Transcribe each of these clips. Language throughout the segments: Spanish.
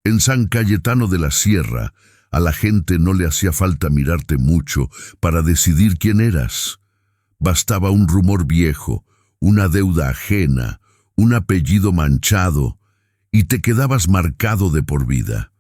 En San Cayetano de la Sierra, a la gente no le hacía falta mirarte mucho para decidir quién eras. Bastaba un rumor viejo, una deuda ajena, un apellido manchado, y te quedabas marcado de por vida.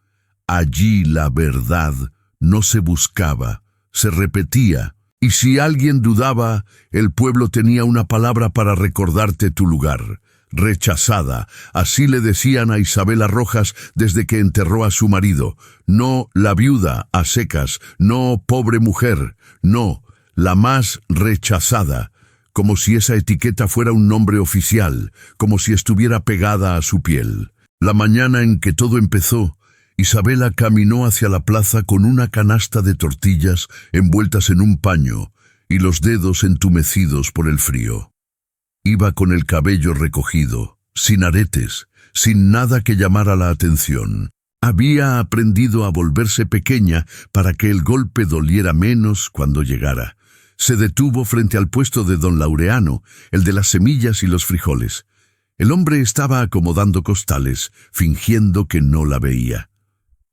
Allí la verdad no se buscaba, se repetía, y si alguien dudaba, el pueblo tenía una palabra para recordarte tu lugar. Rechazada, así le decían a Isabela Rojas desde que enterró a su marido. No la viuda a secas, no pobre mujer, no, la más rechazada, como si esa etiqueta fuera un nombre oficial, como si estuviera pegada a su piel. La mañana en que todo empezó, Isabela caminó hacia la plaza con una canasta de tortillas envueltas en un paño y los dedos entumecidos por el frío. Iba con el cabello recogido, sin aretes, sin nada que llamara la atención. Había aprendido a volverse pequeña para que el golpe doliera menos cuando llegara. Se detuvo frente al puesto de don Laureano, el de las semillas y los frijoles. El hombre estaba acomodando costales, fingiendo que no la veía.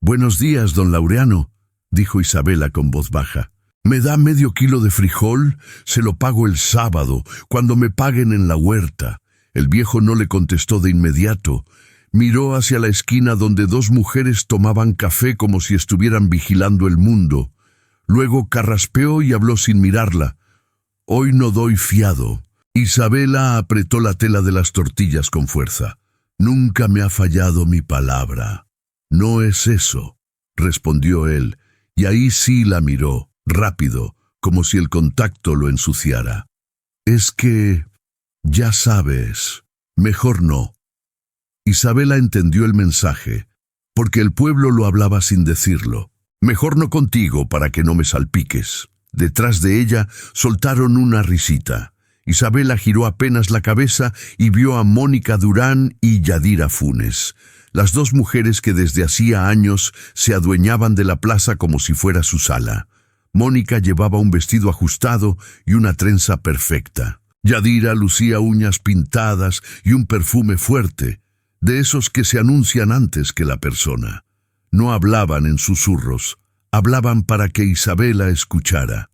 «Buenos días, don Laureano», dijo Isabela con voz baja. «¿Me da medio kilo de frijol? Se lo pago el sábado, cuando me paguen en la huerta». El viejo no le contestó de inmediato. Miró hacia la esquina donde dos mujeres tomaban café como si estuvieran vigilando el mundo. Luego carraspeó y habló sin mirarla. «Hoy no doy fiado». Isabela apretó la tela de las tortillas con fuerza. «Nunca me ha fallado mi palabra». «No es eso», respondió él, y ahí sí la miró, rápido, como si el contacto lo ensuciara. «Es que, ya sabes, mejor no». Isabela entendió el mensaje, porque el pueblo lo hablaba sin decirlo. «Mejor no contigo para que no me salpiques». Detrás de ella soltaron una risita. Isabela giró apenas la cabeza y vio a Mónica Durán y Yadira Funes, las dos mujeres que desde hacía años se adueñaban de la plaza como si fuera su sala. Mónica llevaba un vestido ajustado y una trenza perfecta. Yadira lucía uñas pintadas y un perfume fuerte, de esos que se anuncian antes que la persona. No hablaban en susurros, hablaban para que Isabela escuchara.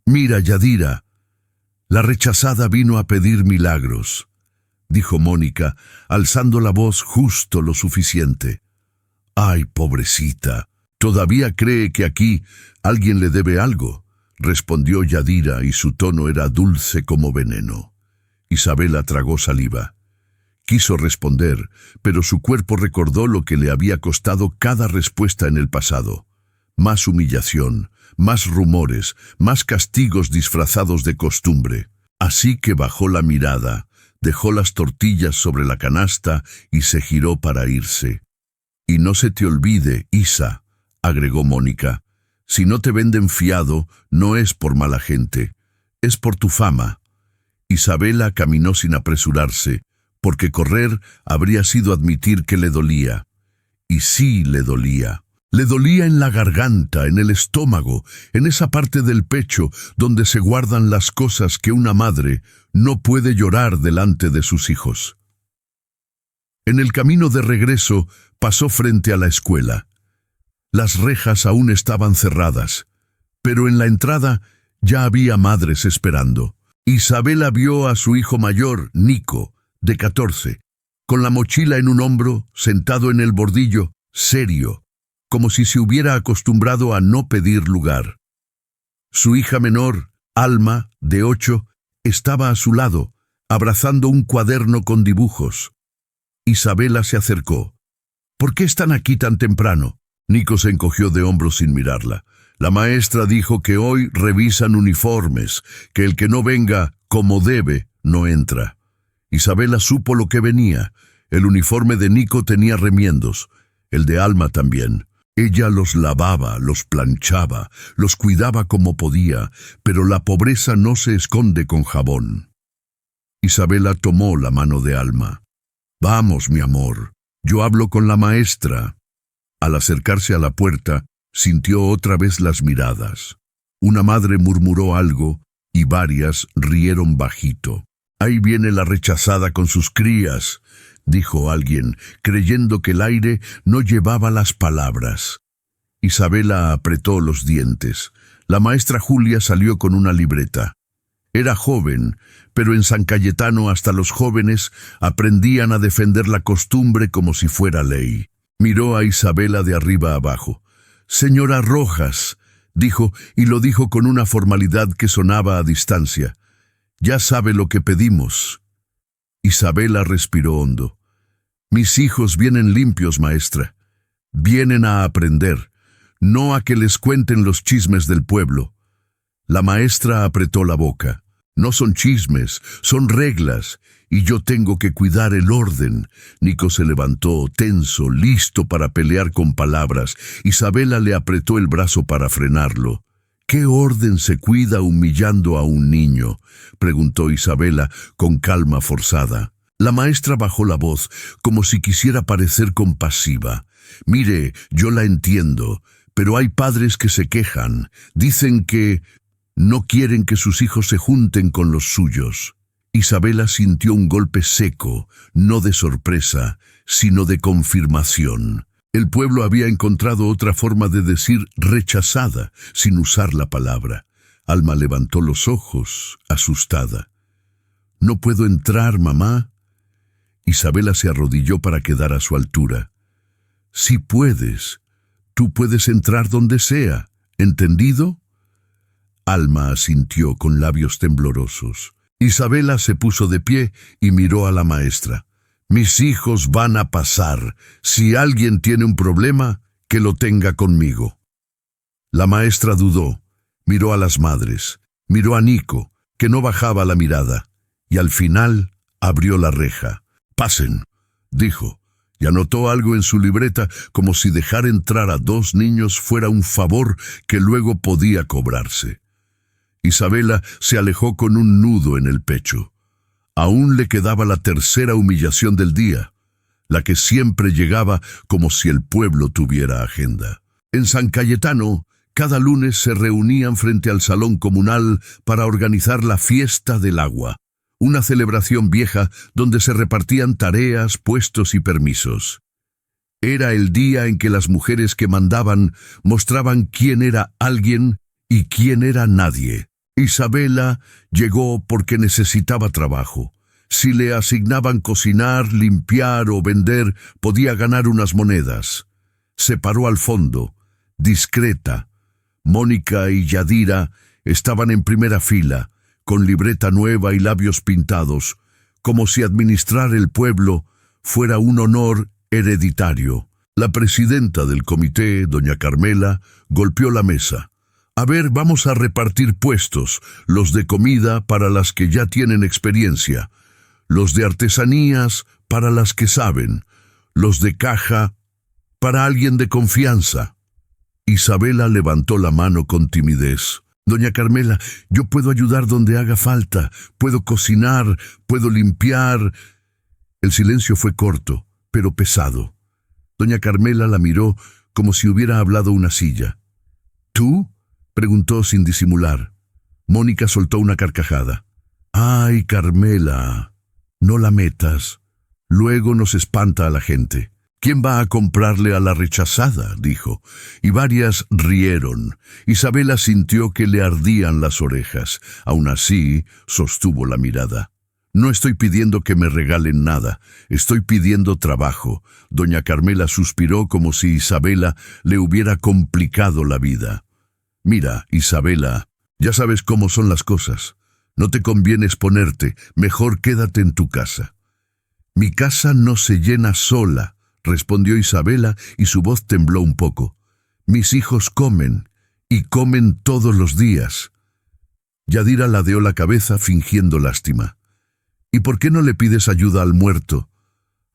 «Mira, Yadira, la rechazada vino a pedir milagros», dijo Mónica, alzando la voz justo lo suficiente. «Ay, pobrecita, todavía cree que aquí alguien le debe algo», respondió Yadira, y su tono era dulce como veneno. Isabela tragó saliva. Quiso responder, pero su cuerpo recordó lo que le había costado cada respuesta en el pasado. Más humillación, más rumores, más castigos disfrazados de costumbre. Así que bajó la mirada, dejó las tortillas sobre la canasta y se giró para irse. «Y no se te olvide, Isa», agregó Mónica, «si no te venden fiado, no es por mala gente, es por tu fama». Isabela caminó sin apresurarse, porque correr habría sido admitir que le dolía. Y sí le dolía. Le dolía en la garganta, en el estómago, en esa parte del pecho donde se guardan las cosas que una madre no puede llorar delante de sus hijos. En el camino de regreso pasó frente a la escuela. Las rejas aún estaban cerradas, pero en la entrada ya había madres esperando. Isabela vio a su hijo mayor, Nico, de 14, con la mochila en un hombro, sentado en el bordillo, serio, como si se hubiera acostumbrado a no pedir lugar. Su hija menor, Alma, de 8, estaba a su lado, abrazando un cuaderno con dibujos. Isabela se acercó. «¿Por qué están aquí tan temprano?» Nico se encogió de hombros sin mirarla. «La maestra dijo que hoy revisan uniformes, que el que no venga como debe no entra». Isabela supo lo que venía. El uniforme de Nico tenía remiendos, el de Alma también. Ella los lavaba, los planchaba, los cuidaba como podía, pero la pobreza no se esconde con jabón. Isabela tomó la mano de Alma. «Vamos, mi amor, yo hablo con la maestra». Al acercarse a la puerta, sintió otra vez las miradas. Una madre murmuró algo y varias rieron bajito. «Ahí viene la rechazada con sus crías», dijo alguien, creyendo que el aire no llevaba las palabras. Isabela apretó los dientes. La maestra Julia salió con una libreta. Era joven, pero en San Cayetano hasta los jóvenes aprendían a defender la costumbre como si fuera ley. Miró a Isabela de arriba abajo. «Señora Rojas», dijo, y lo dijo con una formalidad que sonaba a distancia. «Ya sabe lo que pedimos». Isabela respiró hondo. «Mis hijos vienen limpios, maestra. Vienen a aprender, no a que les cuenten los chismes del pueblo». La maestra apretó la boca. «No son chismes, son reglas, y yo tengo que cuidar el orden». Nico se levantó, tenso, listo para pelear con palabras. Isabela le apretó el brazo para frenarlo. «¿Qué orden se cuida humillando a un niño?», preguntó Isabela con calma forzada. La maestra bajó la voz, como si quisiera parecer compasiva. «Mire, yo la entiendo, pero hay padres que se quejan. Dicen que no quieren que sus hijos se junten con los suyos». Isabela sintió un golpe seco, no de sorpresa, sino de confirmación. El pueblo había encontrado otra forma de decir rechazada, sin usar la palabra. Alma levantó los ojos, asustada. «¿No puedo entrar, mamá?» Isabela se arrodilló para quedar a su altura. «Sí puedes. Tú puedes entrar donde sea. ¿Entendido?» Alma asintió con labios temblorosos. Isabela se puso de pie y miró a la maestra. «Mis hijos van a pasar. Si alguien tiene un problema, que lo tenga conmigo». La maestra dudó, miró a las madres, miró a Nico, que no bajaba la mirada, y al final abrió la reja. «Pasen», dijo, y anotó algo en su libreta como si dejar entrar a 2 niños fuera un favor que luego podía cobrarse. Isabela se alejó con un nudo en el pecho. Aún le quedaba la tercera humillación del día, la que siempre llegaba como si el pueblo tuviera agenda. En San Cayetano, cada lunes se reunían frente al salón comunal para organizar la fiesta del agua, una celebración vieja donde se repartían tareas, puestos y permisos. Era el día en que las mujeres que mandaban mostraban quién era alguien y quién era nadie. Isabela llegó porque necesitaba trabajo. Si le asignaban cocinar, limpiar o vender, podía ganar unas monedas. Se paró al fondo, discreta. Mónica y Yadira estaban en primera fila, con libreta nueva y labios pintados, como si administrar el pueblo fuera un honor hereditario. La presidenta del comité, doña Carmela, golpeó la mesa. «A ver, vamos a repartir puestos, los de comida para las que ya tienen experiencia, los de artesanías para las que saben, los de caja para alguien de confianza». Isabela levantó la mano con timidez. «Doña Carmela, yo puedo ayudar donde haga falta, puedo cocinar, puedo limpiar». El silencio fue corto, pero pesado. Doña Carmela la miró como si hubiera hablado una silla. «¿Tú?», preguntó sin disimular. Mónica soltó una carcajada. «Ay, Carmela, no la metas. Luego nos espanta a la gente». «¿Quién va a comprarle a la rechazada?», dijo, y varias rieron. Isabela sintió que le ardían las orejas. Aún así, sostuvo la mirada. «No estoy pidiendo que me regalen nada, estoy pidiendo trabajo». Doña Carmela suspiró como si Isabela le hubiera complicado la vida. «Mira, Isabela, ya sabes cómo son las cosas. No te conviene exponerte, mejor quédate en tu casa». «Mi casa no se llena sola», respondió Isabela y su voz tembló un poco. «Mis hijos comen, y comen todos los días». Yadira ladeó la cabeza fingiendo lástima. «¿Y por qué no le pides ayuda al muerto?».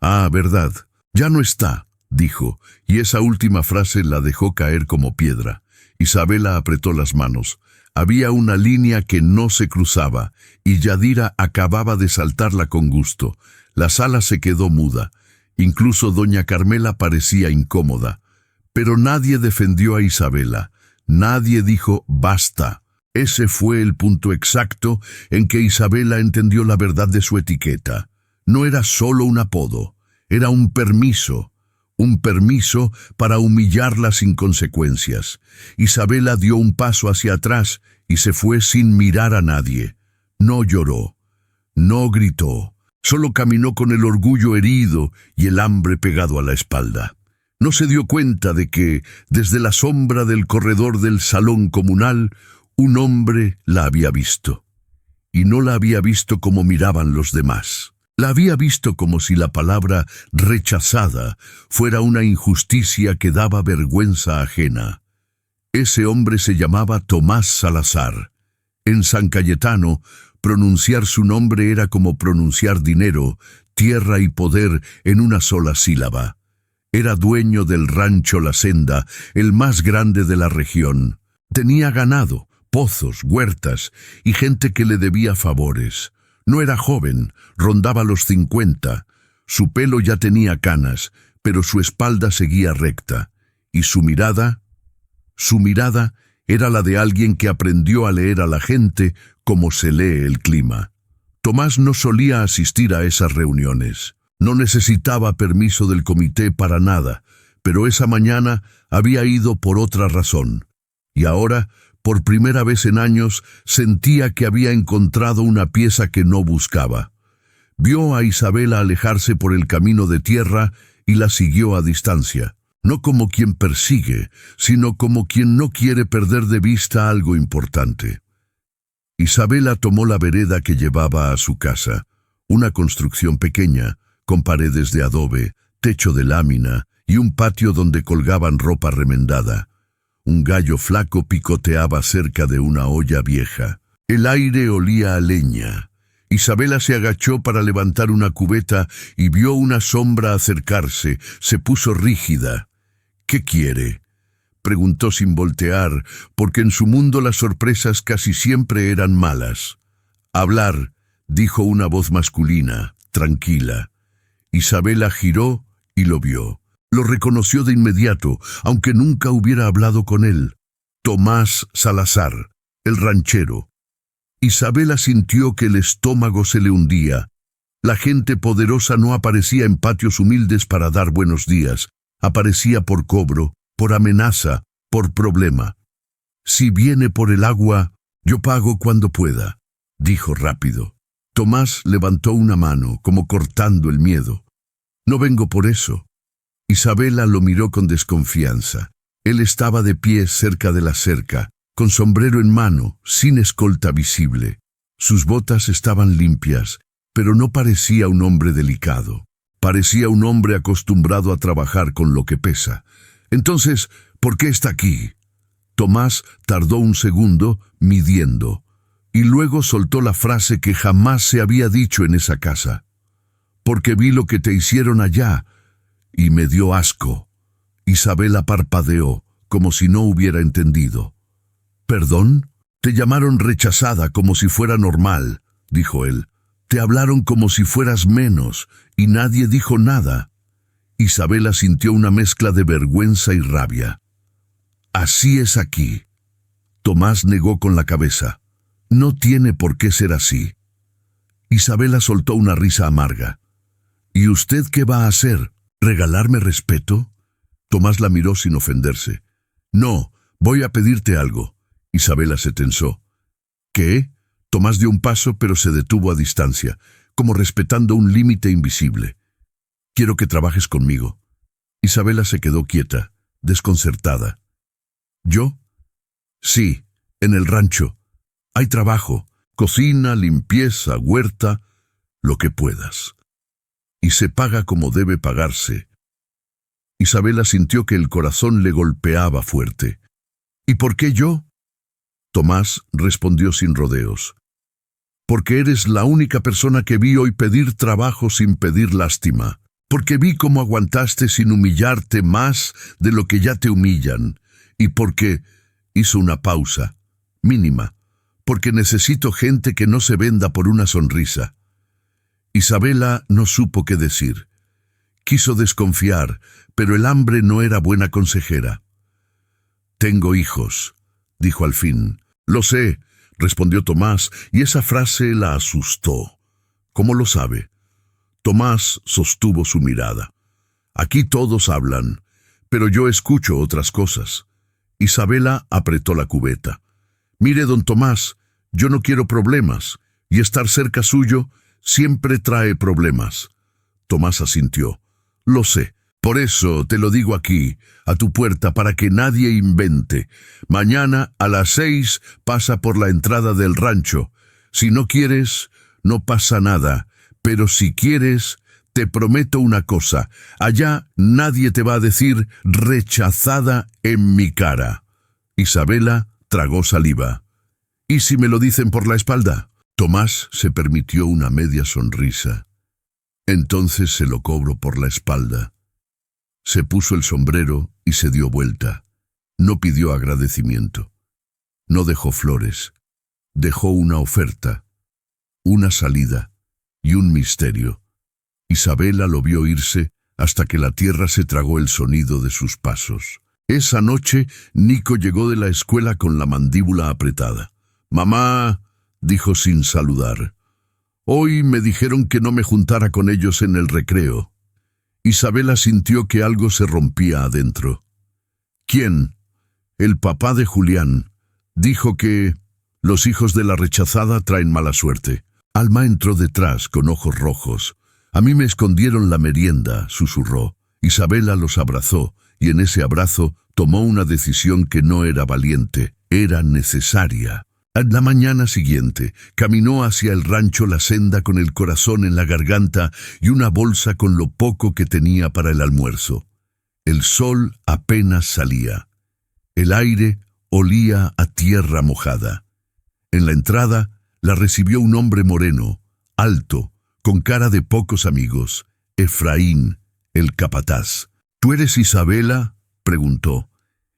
«Ah, verdad, ya no está», dijo, y esa última frase la dejó caer como piedra. Isabela apretó las manos. Había una línea que no se cruzaba, y Yadira acababa de saltarla con gusto. La sala se quedó muda. Incluso doña Carmela parecía incómoda. Pero nadie defendió a Isabela. Nadie dijo «basta». Ese fue el punto exacto en que Isabela entendió la verdad de su etiqueta. No era solo un apodo, Era un permiso para humillarla sin consecuencias. Isabela dio un paso hacia atrás y se fue sin mirar a nadie. No lloró, no gritó, solo caminó con el orgullo herido y el hambre pegado a la espalda. No se dio cuenta de que, desde la sombra del corredor del salón comunal, un hombre la había visto. Y no la había visto como miraban los demás. La había visto como si la palabra rechazada fuera una injusticia que daba vergüenza ajena. Ese hombre se llamaba Tomás Salazar. En San Cayetano, pronunciar su nombre era como pronunciar dinero, tierra y poder en una sola sílaba. Era dueño del rancho La Senda, el más grande de la región. Tenía ganado, pozos, huertas y gente que le debía favores. No era joven, rondaba los 50. Su pelo ya tenía canas, pero su espalda seguía recta. Y su mirada era la de alguien que aprendió a leer a la gente como se lee el clima. Tomás no solía asistir a esas reuniones. No necesitaba permiso del comité para nada, pero esa mañana había ido por otra razón. Y ahora, por primera vez en años, sentía que había encontrado una pieza que no buscaba. Vio a Isabela alejarse por el camino de tierra y la siguió a distancia, no como quien persigue, sino como quien no quiere perder de vista algo importante. Isabela tomó la vereda que llevaba a su casa, una construcción pequeña, con paredes de adobe, techo de lámina y un patio donde colgaban ropa remendada. Un gallo flaco picoteaba cerca de una olla vieja. El aire olía a leña. Isabela se agachó para levantar una cubeta y vio una sombra acercarse. Se puso rígida. «¿Qué quiere?», preguntó sin voltear, porque en su mundo las sorpresas casi siempre eran malas. «Hablar», dijo una voz masculina, tranquila. Isabela giró y lo vio. Lo reconoció de inmediato, aunque nunca hubiera hablado con él. Tomás Salazar, el ranchero. Isabela sintió que el estómago se le hundía. La gente poderosa no aparecía en patios humildes para dar buenos días. Aparecía por cobro, por amenaza, por problema. «Si viene por el agua, yo pago cuando pueda», dijo rápido. Tomás levantó una mano, como cortando el miedo. «No vengo por eso». Isabela lo miró con desconfianza. Él estaba de pie cerca de la cerca, con sombrero en mano, sin escolta visible. Sus botas estaban limpias, pero no parecía un hombre delicado. Parecía un hombre acostumbrado a trabajar con lo que pesa. «Entonces, ¿por qué está aquí?». Tomás tardó un segundo, midiendo, y luego soltó la frase que jamás se había dicho en esa casa. «Porque vi lo que te hicieron allá, y me dio asco». Isabela parpadeó, como si no hubiera entendido. «¿Perdón? Te llamaron rechazada como si fuera normal», dijo él. «Te hablaron como si fueras menos, y nadie dijo nada». Isabela sintió una mezcla de vergüenza y rabia. «Así es aquí». Tomás negó con la cabeza. «No tiene por qué ser así». Isabela soltó una risa amarga. «¿Y usted qué va a hacer? ¿Regalarme respeto?». Tomás la miró sin ofenderse. «No, voy a pedirte algo». Isabela se tensó. «¿Qué?». Tomás dio un paso, pero se detuvo a distancia, como respetando un límite invisible. «Quiero que trabajes conmigo». Isabela se quedó quieta, desconcertada. «¿Yo?». «Sí, en el rancho. Hay trabajo, cocina, limpieza, huerta, lo que puedas. Y se paga como debe pagarse». Isabela sintió que el corazón le golpeaba fuerte. «¿Y por qué yo?». Tomás respondió sin rodeos. «Porque eres la única persona que vi hoy pedir trabajo sin pedir lástima. Porque vi cómo aguantaste sin humillarte más de lo que ya te humillan. Y porque…» hizo una pausa, mínima, «porque necesito gente que no se venda por una sonrisa». Isabela no supo qué decir. Quiso desconfiar, pero el hambre no era buena consejera. «Tengo hijos», dijo al fin. «Lo sé», respondió Tomás, y esa frase la asustó. «¿Cómo lo sabe?». Tomás sostuvo su mirada. Aquí todos hablan, pero yo escucho otras cosas. Isabela apretó la cubeta. Mire, don Tomás, yo no quiero problemas, y estar cerca suyo siempre trae problemas. Tomás asintió. Lo sé, por eso te lo digo aquí, a tu puerta, para que nadie invente. Mañana a las 6 pasa por la entrada del rancho. Si no quieres, no pasa nada, pero si quieres, te prometo una cosa, allá nadie te va a decir rechazada en mi cara. Isabela tragó saliva. ¿Y si me lo dicen por la espalda? Tomás se permitió una media sonrisa. Entonces se lo cobro por la espalda. Se puso el sombrero y se dio vuelta. No pidió agradecimiento. No dejó flores. Dejó una oferta, una salida y un misterio. Isabela lo vio irse hasta que la tierra se tragó el sonido de sus pasos. Esa noche, Nico llegó de la escuela con la mandíbula apretada. «Mamá», dijo sin saludar, «hoy me dijeron que no me juntara con ellos en el recreo». Isabela sintió que algo se rompía adentro. «¿Quién?» «El papá de Julián. Dijo que los hijos de la rechazada traen mala suerte». Alma entró detrás con ojos rojos. «A mí me escondieron la merienda», susurró. Isabela los abrazó, y en ese abrazo tomó una decisión que no era valiente, era necesaria. A la mañana siguiente, caminó hacia el rancho la senda con el corazón en la garganta y una bolsa con lo poco que tenía para el almuerzo. El sol apenas salía. El aire olía a tierra mojada. En la entrada la recibió un hombre moreno, alto, con cara de pocos amigos, Efraín, el capataz. «¿Tú eres Isabela?», preguntó.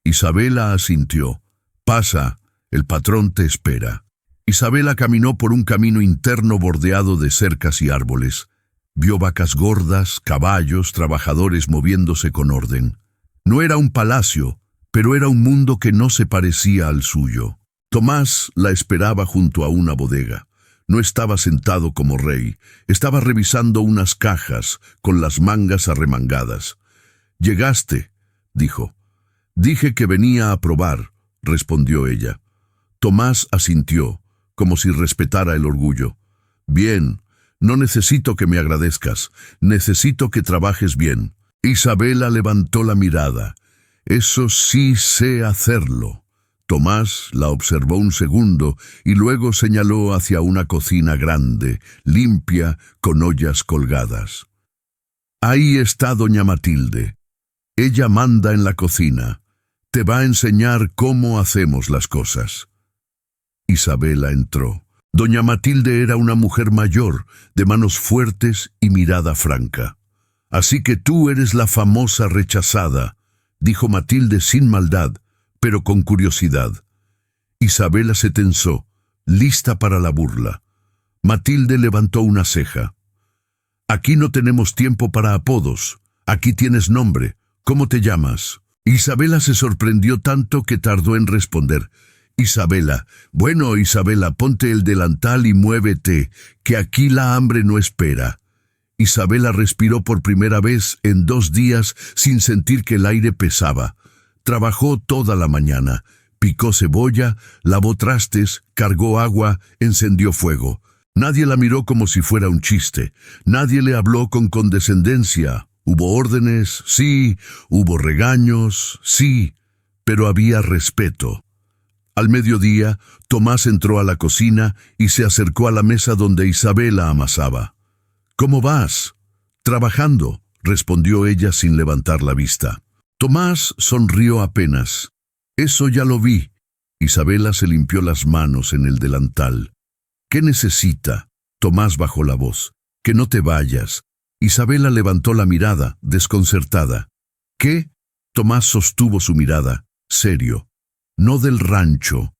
Isabela asintió. «Pasa, el patrón te espera». Isabela caminó por un camino interno bordeado de cercas y árboles. Vio vacas gordas, caballos, trabajadores moviéndose con orden. No era un palacio, pero era un mundo que no se parecía al suyo. Tomás la esperaba junto a una bodega. No estaba sentado como rey, estaba revisando unas cajas con las mangas arremangadas. «Llegaste», dijo. «Dije que venía a probar», respondió ella. Tomás asintió, como si respetara el orgullo. «Bien, no necesito que me agradezcas, necesito que trabajes bien». Isabela levantó la mirada. «Eso sí sé hacerlo». Tomás la observó un segundo y luego señaló hacia una cocina grande, limpia, con ollas colgadas. «Ahí está doña Matilde. Ella manda en la cocina. Te va a enseñar cómo hacemos las cosas». Isabela entró. Doña Matilde era una mujer mayor, de manos fuertes y mirada franca. «Así que tú eres la famosa rechazada», dijo Matilde sin maldad, pero con curiosidad. Isabela se tensó, lista para la burla. Matilde levantó una ceja. «Aquí no tenemos tiempo para apodos. Aquí tienes nombre. ¿Cómo te llamas?» Isabela se sorprendió tanto que tardó en responder. «Isabela. Bueno, Isabela, ponte el delantal y muévete, que aquí la hambre no espera». Isabela respiró por primera vez en 2 días sin sentir que el aire pesaba. Trabajó toda la mañana, picó cebolla, lavó trastes, cargó agua, encendió fuego. Nadie la miró como si fuera un chiste. Nadie le habló con condescendencia. Hubo órdenes, sí, hubo regaños, sí, pero había respeto. Al mediodía, Tomás entró a la cocina y se acercó a la mesa donde Isabela amasaba. «¿Cómo vas?» «Trabajando», respondió ella sin levantar la vista. Tomás sonrió apenas. «Eso ya lo vi». Isabela se limpió las manos en el delantal. «¿Qué necesita?» Tomás bajó la voz. «Que no te vayas». Isabela levantó la mirada, desconcertada. «¿Qué?» Tomás sostuvo su mirada, serio. «No del rancho,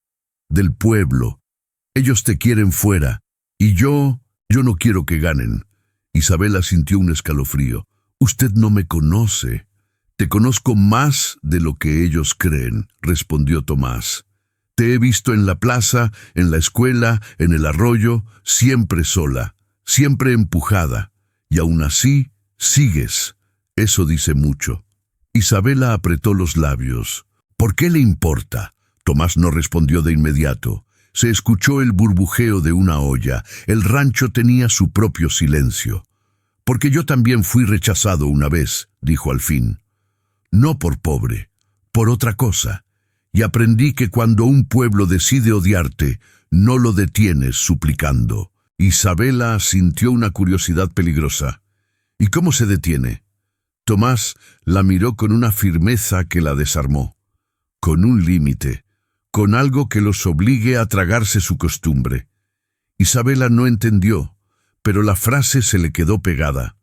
del pueblo. Ellos te quieren fuera, y yo no quiero que ganen». Isabela sintió un escalofrío. «Usted no me conoce». «Te conozco más de lo que ellos creen», respondió Tomás. «Te he visto en la plaza, en la escuela, en el arroyo, siempre sola, siempre empujada. Y aún así, sigues. Eso dice mucho. Isabela apretó los labios. ¿Por qué le importa? Tomás no respondió de inmediato. Se escuchó el burbujeo de una olla. El rancho tenía su propio silencio. Porque yo también fui rechazado una vez, dijo al fin. No por pobre, por otra cosa. Y aprendí que cuando un pueblo decide odiarte, no lo detienes suplicando. Isabela sintió una curiosidad peligrosa. ¿Y cómo se detiene? Tomás la miró con una firmeza que la desarmó. Con un límite, con algo que los obligue a tragarse su costumbre. Isabela no entendió, pero la frase se le quedó pegada.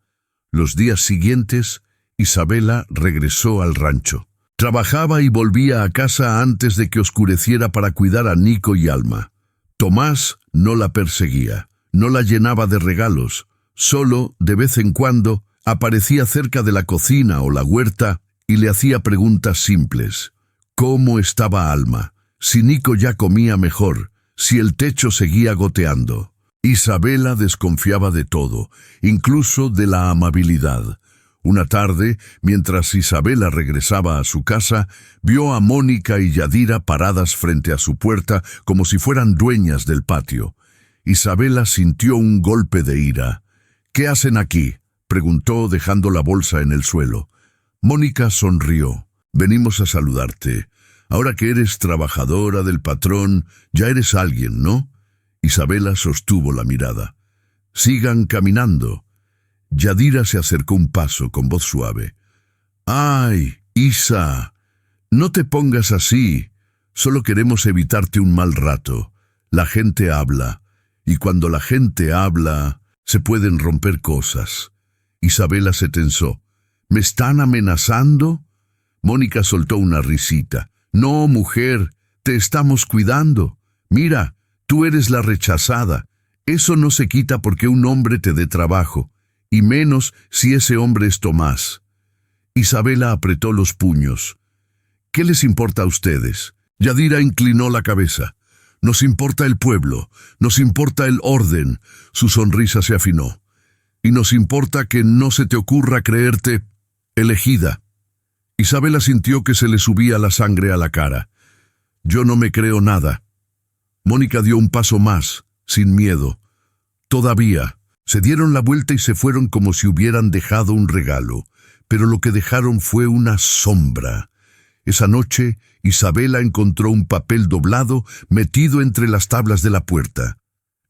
Los días siguientes, Isabela regresó al rancho. Trabajaba y volvía a casa antes de que oscureciera para cuidar a Nico y Alma. Tomás no la perseguía, no la llenaba de regalos, solo, de vez en cuando, aparecía cerca de la cocina o la huerta y le hacía preguntas simples. ¿Cómo estaba Alma? Si Nico ya comía mejor, si el techo seguía goteando. Isabela desconfiaba de todo, incluso de la amabilidad. Una tarde, mientras Isabela regresaba a su casa, vio a Mónica y Yadira paradas frente a su puerta como si fueran dueñas del patio. Isabela sintió un golpe de ira. «¿Qué hacen aquí?», preguntó dejando la bolsa en el suelo. Mónica sonrió. «Venimos a saludarte. Ahora que eres trabajadora del patrón, ya eres alguien, ¿no?». Isabela sostuvo la mirada. «Sigan caminando». Yadira se acercó un paso con voz suave. «Ay, Isa, no te pongas así. Solo queremos evitarte un mal rato. La gente habla, y cuando la gente habla, se pueden romper cosas». Isabela se tensó. «¿Me están amenazando?». Mónica soltó una risita. «No, mujer, te estamos cuidando. Mira, tú eres la rechazada. Eso no se quita porque un hombre te dé trabajo. Y menos si ese hombre es Tomás». Isabela apretó los puños. «¿Qué les importa a ustedes?». Yadira inclinó la cabeza. «Nos importa el pueblo, nos importa el orden». Su sonrisa se afinó. «Y nos importa que no se te ocurra creerte elegida». Isabela sintió que se le subía la sangre a la cara. «Yo no me creo nada». Mónica dio un paso más, sin miedo. «Todavía». Se dieron la vuelta y se fueron como si hubieran dejado un regalo, pero lo que dejaron fue una sombra. Esa noche, Isabela encontró un papel doblado metido entre las tablas de la puerta.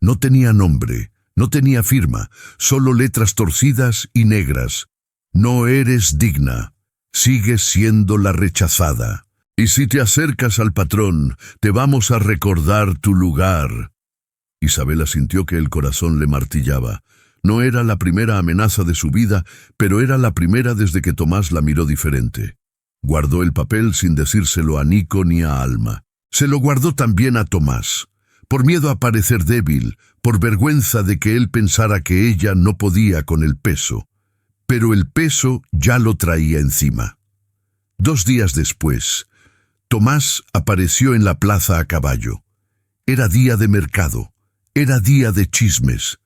No tenía nombre, no tenía firma, solo letras torcidas y negras. «No eres digna. Sigues siendo la rechazada. Y si te acercas al patrón, te vamos a recordar tu lugar». Isabela sintió que el corazón le martillaba. No era la primera amenaza de su vida, pero era la primera desde que Tomás la miró diferente. Guardó el papel sin decírselo a Nico ni a Alma. Se lo guardó también a Tomás, por miedo a parecer débil, por vergüenza de que él pensara que ella no podía con el peso. Pero el peso ya lo traía encima. 2 días después, Tomás apareció en la plaza a caballo. Era día de mercado. Era día de chismes,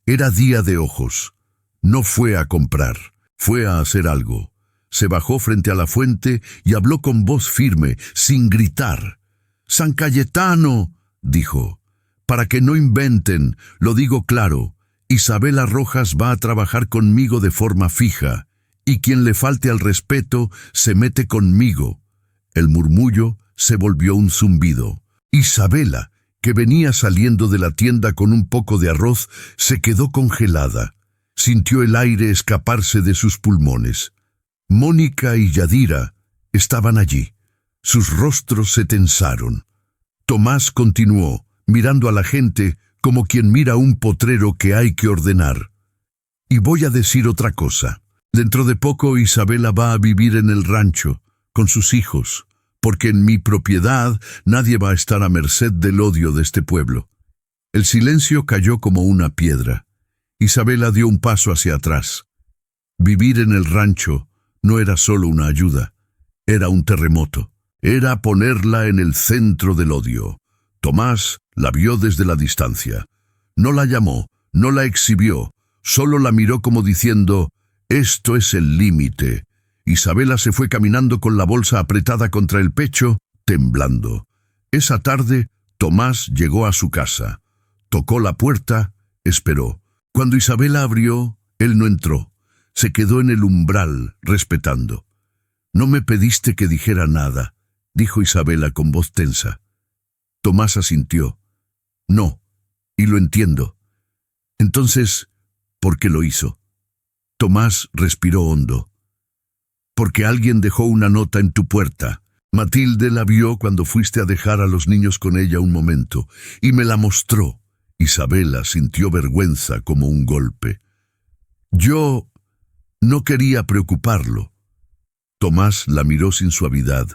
era día de ojos. No fue a comprar, fue a hacer algo. Se bajó frente a la fuente y habló con voz firme, sin gritar. «San Cayetano», dijo, «para que no inventen, lo digo claro, Isabela Rojas va a trabajar conmigo de forma fija, y quien le falte al respeto se mete conmigo». El murmullo se volvió un zumbido. Isabela, que venía saliendo de la tienda con un poco de arroz, se quedó congelada. Sintió el aire escaparse de sus pulmones. Mónica y Yadira estaban allí. Sus rostros se tensaron. Tomás continuó, mirando a la gente como quien mira un potrero que hay que ordenar. «Y voy a decir otra cosa. Dentro de poco Isabela va a vivir en el rancho, con sus hijos, porque en mi propiedad nadie va a estar a merced del odio de este pueblo». El silencio cayó como una piedra. Isabela dio un paso hacia atrás. Vivir en el rancho no era solo una ayuda, era un terremoto. Era ponerla en el centro del odio. Tomás la vio desde la distancia. No la llamó, no la exhibió, Solo la miró como diciendo, «Esto es el límite». Isabela se fue caminando con la bolsa apretada contra el pecho, temblando. Esa tarde, Tomás llegó a su casa. Tocó la puerta, esperó. Cuando Isabela abrió, él no entró. Se quedó en el umbral, respetando. «No me pediste que dijera nada», dijo Isabela con voz tensa. Tomás asintió. «No, y lo entiendo». «Entonces, ¿por qué lo hizo?» Tomás respiró hondo. «Porque alguien dejó una nota en tu puerta. Matilde la vio cuando fuiste a dejar a los niños con ella un momento, y me la mostró». Isabela sintió vergüenza como un golpe. «Yo no quería preocuparlo». Tomás la miró sin suavidad.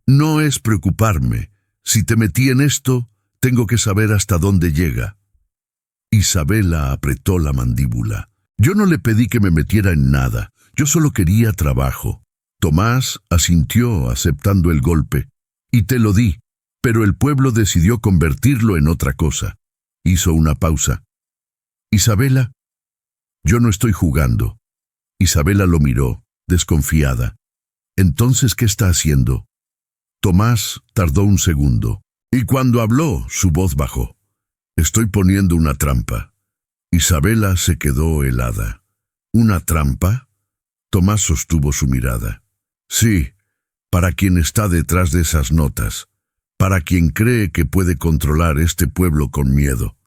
«No es preocuparme. Si te metí en esto, tengo que saber hasta dónde llega». Isabela apretó la mandíbula. «Yo no le pedí que me metiera en nada. Yo solo quería trabajo». Tomás asintió aceptando el golpe. «Y te lo di, pero el pueblo decidió convertirlo en otra cosa». Hizo una pausa. «Isabela, yo no estoy jugando». Isabela lo miró, desconfiada. «Entonces, ¿qué está haciendo?» Tomás tardó un segundo, y cuando habló, su voz bajó. «Estoy poniendo una trampa». Isabela se quedó helada. «¿Una trampa?» Tomás sostuvo su mirada. «Sí, para quien está detrás de esas notas, para quien cree que puede controlar este pueblo con miedo».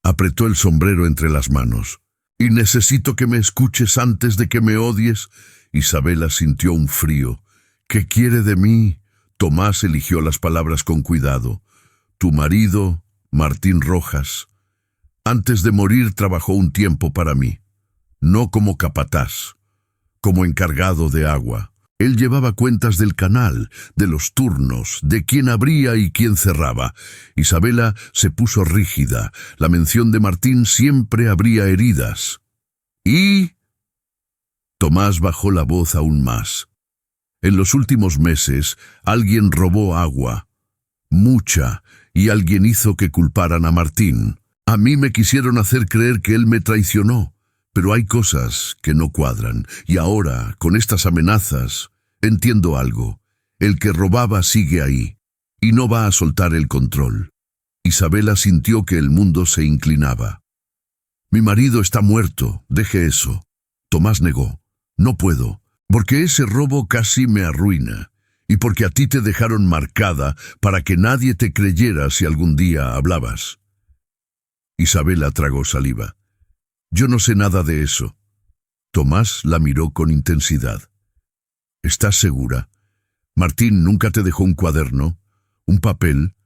Apretó el sombrero entre las manos. «Y necesito que me escuches antes de que me odies». Isabela sintió un frío. «¿Qué quiere de mí?» Tomás eligió las palabras con cuidado. «Tu marido, Martín Rojas, antes de morir trabajó un tiempo para mí, no como capataz, como encargado de agua. Él llevaba cuentas del canal, de los turnos, de quién abría y quién cerraba». Isabela se puso rígida. La mención de Martín siempre abría heridas. «¿Y?» Tomás bajó la voz aún más. «En los últimos meses, alguien robó agua, mucha, y alguien hizo que culparan a Martín. A mí me quisieron hacer creer que él me traicionó, pero hay cosas que no cuadran, y ahora, con estas amenazas, entiendo algo. El que robaba sigue ahí, y no va a soltar el control». Isabela sintió que el mundo se inclinaba. «Mi marido está muerto, deje eso». Tomás negó. «No puedo, porque ese robo casi me arruina, y porque a ti te dejaron marcada para que nadie te creyera si algún día hablabas». Isabela tragó saliva. «Yo no sé nada de eso». Tomás la miró con intensidad. «¿Estás segura? Martín nunca te dejó un cuaderno, un papel,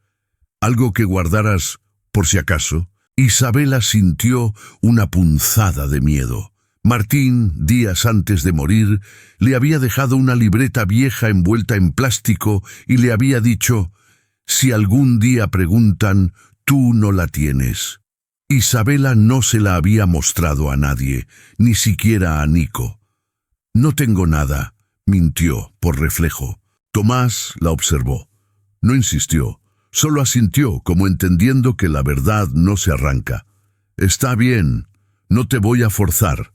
algo que guardaras por si acaso». Isabela sintió una punzada de miedo. Martín, días antes de morir, le había dejado una libreta vieja envuelta en plástico y le había dicho: «Si algún día preguntan, tú no la tienes». Isabela no se la había mostrado a nadie, ni siquiera a Nico. «No tengo nada», mintió por reflejo. Tomás la observó. No insistió, solo asintió como entendiendo que la verdad no se arranca. «Está bien, no te voy a forzar.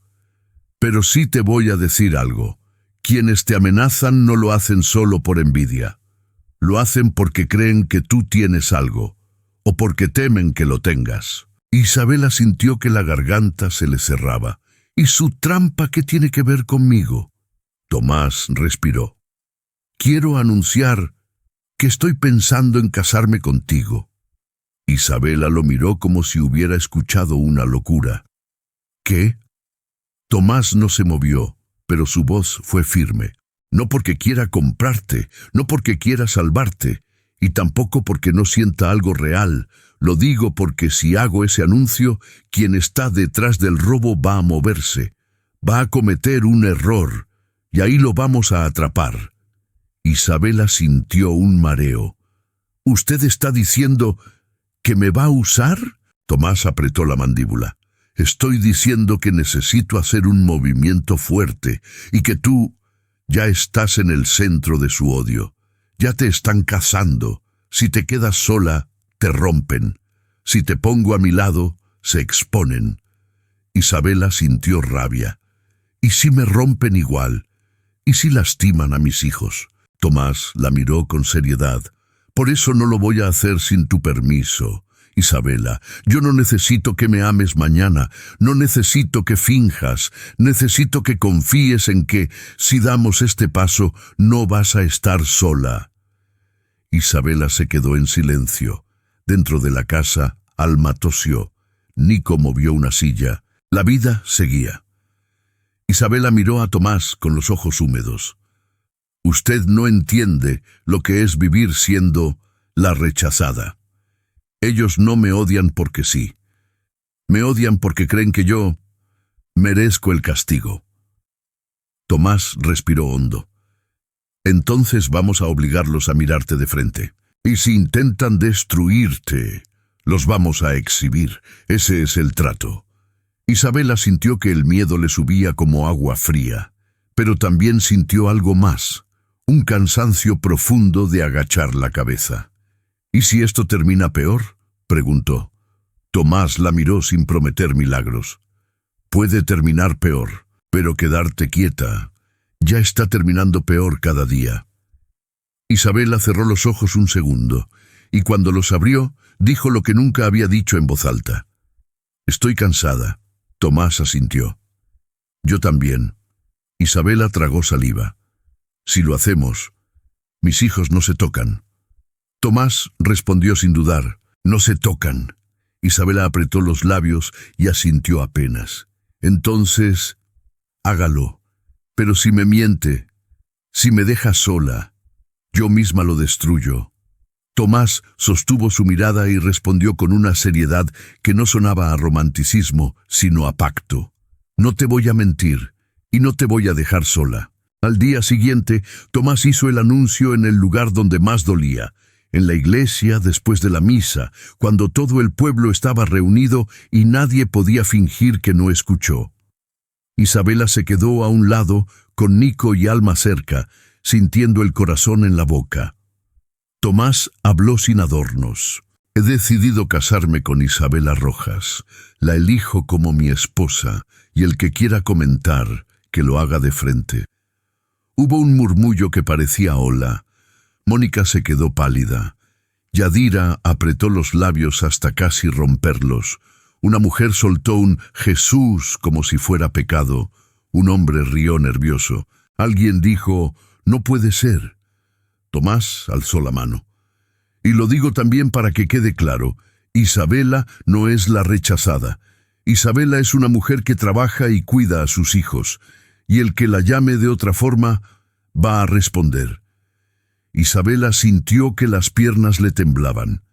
Pero sí te voy a decir algo. Quienes te amenazan no lo hacen solo por envidia. Lo hacen porque creen que tú tienes algo, o porque temen que lo tengas». Isabela sintió que la garganta se le cerraba. «¿Y su trampa qué tiene que ver conmigo?» Tomás respiró. «Quiero anunciar que estoy pensando en casarme contigo». Isabela lo miró como si hubiera escuchado una locura. «¿Qué?» Tomás no se movió, pero su voz fue firme. «No porque quiera comprarte, no porque quiera salvarte, y tampoco porque no sienta algo real. Lo digo porque si hago ese anuncio, quien está detrás del robo va a moverse, va a cometer un error, y ahí lo vamos a atrapar». Isabela sintió un mareo. «¿Usted está diciendo que me va a usar?» Tomás apretó la mandíbula. «Estoy diciendo que necesito hacer un movimiento fuerte y que tú ya estás en el centro de su odio. Ya te están cazando. Si te quedas sola, te rompen. Si te pongo a mi lado, se exponen. Isabela sintió rabia. ¿Y si me rompen igual? ¿Y si lastiman a mis hijos? Tomás la miró con seriedad. Por eso no lo voy a hacer sin tu permiso. Isabela, yo no necesito que me ames mañana, no necesito que finjas, necesito que confíes en que, si damos este paso, no vas a estar sola. Isabela se quedó en silencio. Dentro de la casa, Alma tosió. Nico movió una silla. La vida seguía. Isabela miró a Tomás con los ojos húmedos. Usted no entiende lo que es vivir siendo la rechazada. Ellos no me odian porque sí. Me odian porque creen que yo merezco el castigo. Tomás respiró hondo. Entonces vamos a obligarlos a mirarte de frente. Y si intentan destruirte, los vamos a exhibir. Ese es el trato. Isabela sintió que el miedo le subía como agua fría, pero también sintió algo más, un cansancio profundo de agachar la cabeza. ¿Y si esto termina peor?, preguntó. Tomás la miró sin prometer milagros. Puede terminar peor, pero quedarte quieta ya está terminando peor cada día. Isabela cerró los ojos un segundo, y cuando los abrió, dijo lo que nunca había dicho en voz alta. Estoy cansada. Tomás asintió. Yo también. Isabela tragó saliva. Si lo hacemos, mis hijos no se tocan. Tomás respondió sin dudar. No se tocan. Isabela apretó los labios y asintió apenas. Entonces, hágalo. Pero si me miente, si me deja sola, yo misma lo destruyo. Tomás sostuvo su mirada y respondió con una seriedad que no sonaba a romanticismo, sino a pacto. No te voy a mentir y no te voy a dejar sola. Al día siguiente, Tomás hizo el anuncio en el lugar donde más dolía, en la iglesia después de la misa, cuando todo el pueblo estaba reunido y nadie podía fingir que no escuchó. Isabela se quedó a un lado, con Nico y Alma cerca, sintiendo el corazón en la boca. Tomás habló sin adornos. He decidido casarme con Isabela Rojas. La elijo como mi esposa, y el que quiera comentar, que lo haga de frente. Hubo un murmullo que parecía ola. Mónica se quedó pálida. Yadira apretó los labios hasta casi romperlos. Una mujer soltó un Jesús como si fuera pecado. Un hombre rió nervioso. Alguien dijo, no puede ser. Tomás alzó la mano. Y lo digo también para que quede claro, Isabela no es la rechazada. Isabela es una mujer que trabaja y cuida a sus hijos, y el que la llame de otra forma va a responder. Isabela sintió que las piernas le temblaban.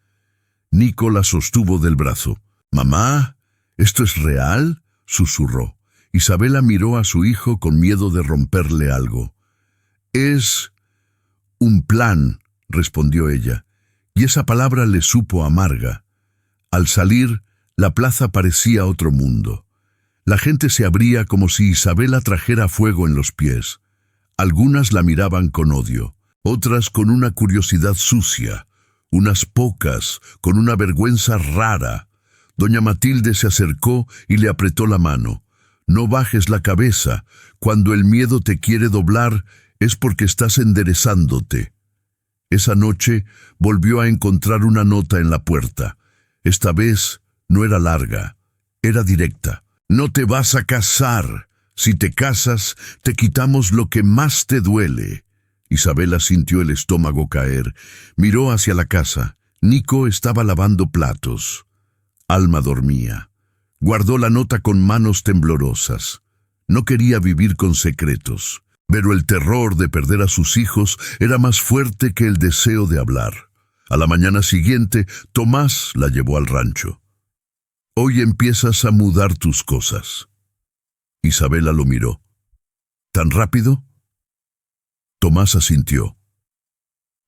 Nico la sostuvo del brazo. «Mamá, ¿esto es real?», susurró. Isabela miró a su hijo con miedo de romperle algo. «Es un plan», respondió ella, y esa palabra le supo amarga. Al salir, la plaza parecía otro mundo. La gente se abría como si Isabela trajera fuego en los pies. Algunas la miraban con odio, otras con una curiosidad sucia, unas pocas con una vergüenza rara. Doña Matilde se acercó y le apretó la mano. «No bajes la cabeza. Cuando el miedo te quiere doblar, es porque estás enderezándote». Esa noche volvió a encontrar una nota en la puerta. Esta vez no era larga, era directa. «No te vas a casar. Si te casas, te quitamos lo que más te duele». Isabela sintió el estómago caer. Miró hacia la casa. Nico estaba lavando platos. Alma dormía. Guardó la nota con manos temblorosas. No quería vivir con secretos, pero el terror de perder a sus hijos era más fuerte que el deseo de hablar. A la mañana siguiente, Tomás la llevó al rancho. «Hoy empiezas a mudar tus cosas». Isabela lo miró. «¿Tan rápido?». Tomás asintió.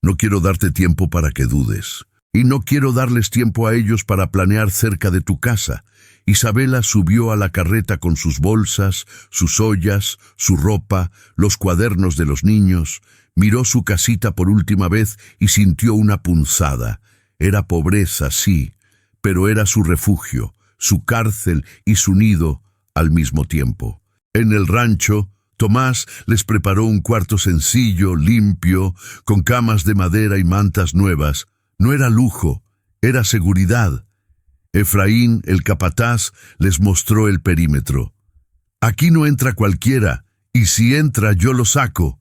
«No quiero darte tiempo para que dudes, y no quiero darles tiempo a ellos para planear cerca de tu casa». Isabela subió a la carreta con sus bolsas, sus ollas, su ropa, los cuadernos de los niños. Miró su casita por última vez y sintió una punzada. Era pobreza, sí, pero era su refugio, su cárcel y su nido, al mismo tiempo. En el rancho, Tomás les preparó un cuarto sencillo, limpio, con camas de madera y mantas nuevas. No era lujo, era seguridad. Efraín, el capataz, les mostró el perímetro. Aquí no entra cualquiera, y si entra yo lo saco.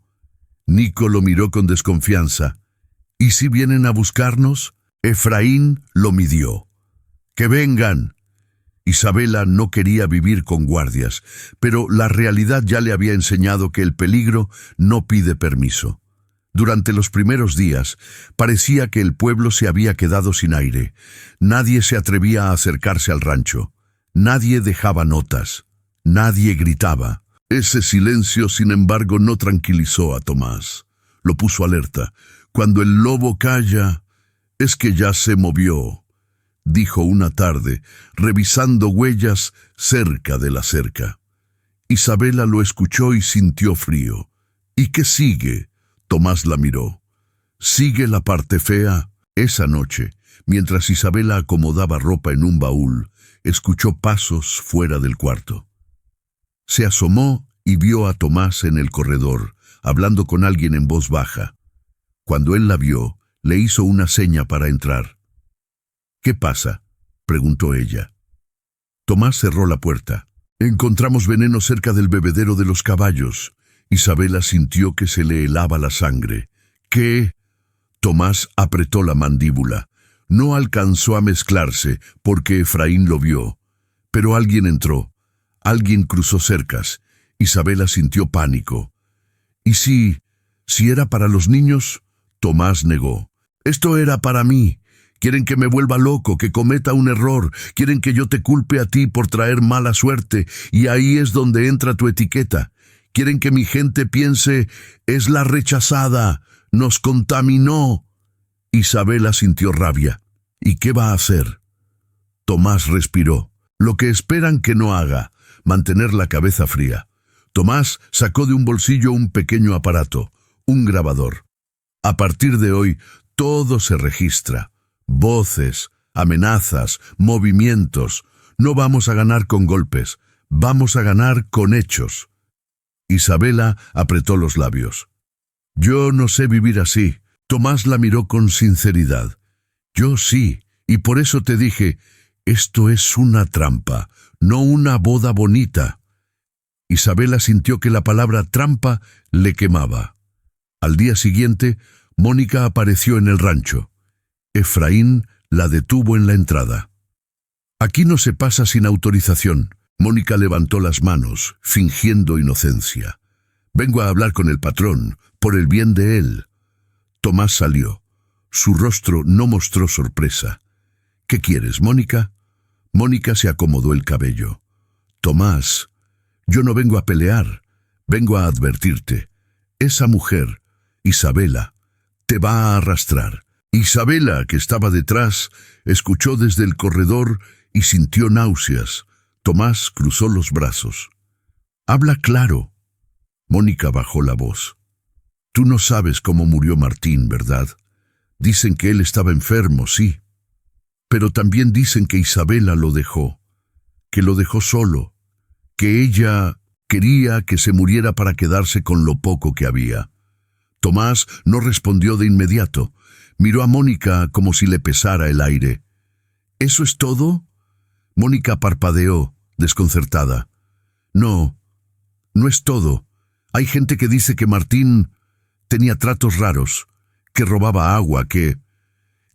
Nico lo miró con desconfianza. ¿Y si vienen a buscarnos? Efraín lo midió. ¡Que vengan! Isabela no quería vivir con guardias, pero la realidad ya le había enseñado que el peligro no pide permiso. Durante los primeros días, parecía que el pueblo se había quedado sin aire. Nadie se atrevía a acercarse al rancho. Nadie dejaba notas. Nadie gritaba. Ese silencio, sin embargo, no tranquilizó a Tomás. Lo puso alerta. Cuando el lobo calla, es que ya se movió, dijo una tarde, revisando huellas cerca de la cerca. Isabela lo escuchó y sintió frío. ¿Y qué sigue? Tomás la miró. ¿Sigue la parte fea? Esa noche, mientras Isabela acomodaba ropa en un baúl, escuchó pasos fuera del cuarto. Se asomó y vio a Tomás en el corredor, hablando con alguien en voz baja. Cuando él la vio, le hizo una seña para entrar. ¿Qué pasa?, preguntó ella. Tomás cerró la puerta. Encontramos veneno cerca del bebedero de los caballos. Isabela sintió que se le helaba la sangre. ¿Qué? Tomás apretó la mandíbula. No alcanzó a mezclarse porque Efraín lo vio. Pero alguien entró. Alguien cruzó cercas. Isabela sintió pánico. ¿Y si era para los niños? Tomás negó. Esto era para mí. Quieren que me vuelva loco, que cometa un error. Quieren que yo te culpe a ti por traer mala suerte. Y ahí es donde entra tu etiqueta. Quieren que mi gente piense, es la rechazada, nos contaminó. Isabela sintió rabia. ¿Y qué va a hacer? Tomás respiró. Lo que esperan que no haga, mantener la cabeza fría. Tomás sacó de un bolsillo un pequeño aparato, un grabador. A partir de hoy, todo se registra. Voces, amenazas, movimientos. No vamos a ganar con golpes, vamos a ganar con hechos. Isabela apretó los labios. Yo no sé vivir así. Tomás la miró con sinceridad. Yo sí, y por eso te dije, esto es una trampa, no una boda bonita. Isabela sintió que la palabra trampa le quemaba. Al día siguiente, Mónica apareció en el rancho. Efraín la detuvo en la entrada. Aquí no se pasa sin autorización. Mónica levantó las manos, fingiendo inocencia. Vengo a hablar con el patrón, por el bien de él. Tomás salió. Su rostro no mostró sorpresa. ¿Qué quieres, Mónica? Mónica se acomodó el cabello. Tomás, yo no vengo a pelear, vengo a advertirte. Esa mujer, Isabela, te va a arrastrar. Isabela, que estaba detrás, escuchó desde el corredor y sintió náuseas. Tomás cruzó los brazos. Habla claro. Mónica bajó la voz. Tú no sabes cómo murió Martín, ¿verdad? Dicen que él estaba enfermo, sí. Pero también dicen que Isabela lo dejó, que lo dejó solo, que ella quería que se muriera para quedarse con lo poco que había. Tomás no respondió de inmediato. Miró a Mónica como si le pesara el aire. ¿Eso es todo? Mónica parpadeó, desconcertada. No, no es todo. Hay gente que dice que Martín tenía tratos raros, que robaba agua, que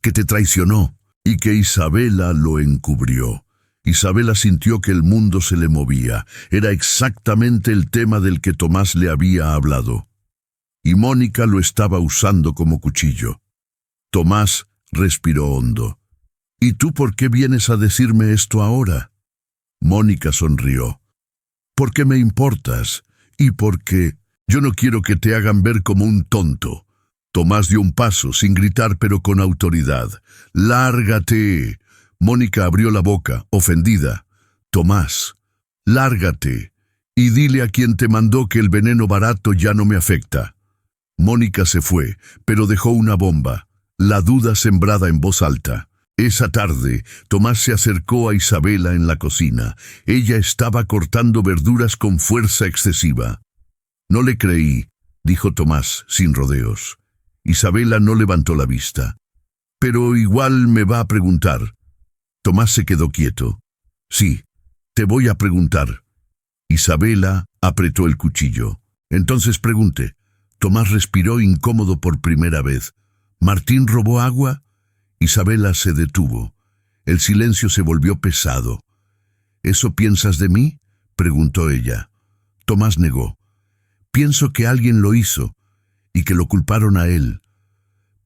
te traicionó, y que Isabela lo encubrió. Isabela sintió que el mundo se le movía. Era exactamente el tema del que Tomás le había hablado. Y Mónica lo estaba usando como cuchillo. Tomás respiró hondo. ¿Y tú por qué vienes a decirme esto ahora? Mónica sonrió. Porque me importas, y porque yo no quiero que te hagan ver como un tonto. Tomás dio un paso, sin gritar pero con autoridad. ¡Lárgate! Mónica abrió la boca, ofendida. Tomás, lárgate, y dile a quien te mandó que el veneno barato ya no me afecta. Mónica se fue, pero dejó una bomba, la duda sembrada en voz alta. Esa tarde, Tomás se acercó a Isabela en la cocina. Ella estaba cortando verduras con fuerza excesiva. No le creí, dijo Tomás, sin rodeos. Isabela no levantó la vista. Pero igual me va a preguntar. Tomás se quedó quieto. Sí, te voy a preguntar. Isabela apretó el cuchillo. Entonces pregunte. Tomás respiró incómodo por primera vez. ¿Martín robó agua? Isabela se detuvo. El silencio se volvió pesado. ¿Eso piensas de mí?, preguntó ella. Tomás negó. Pienso que alguien lo hizo y que lo culparon a él.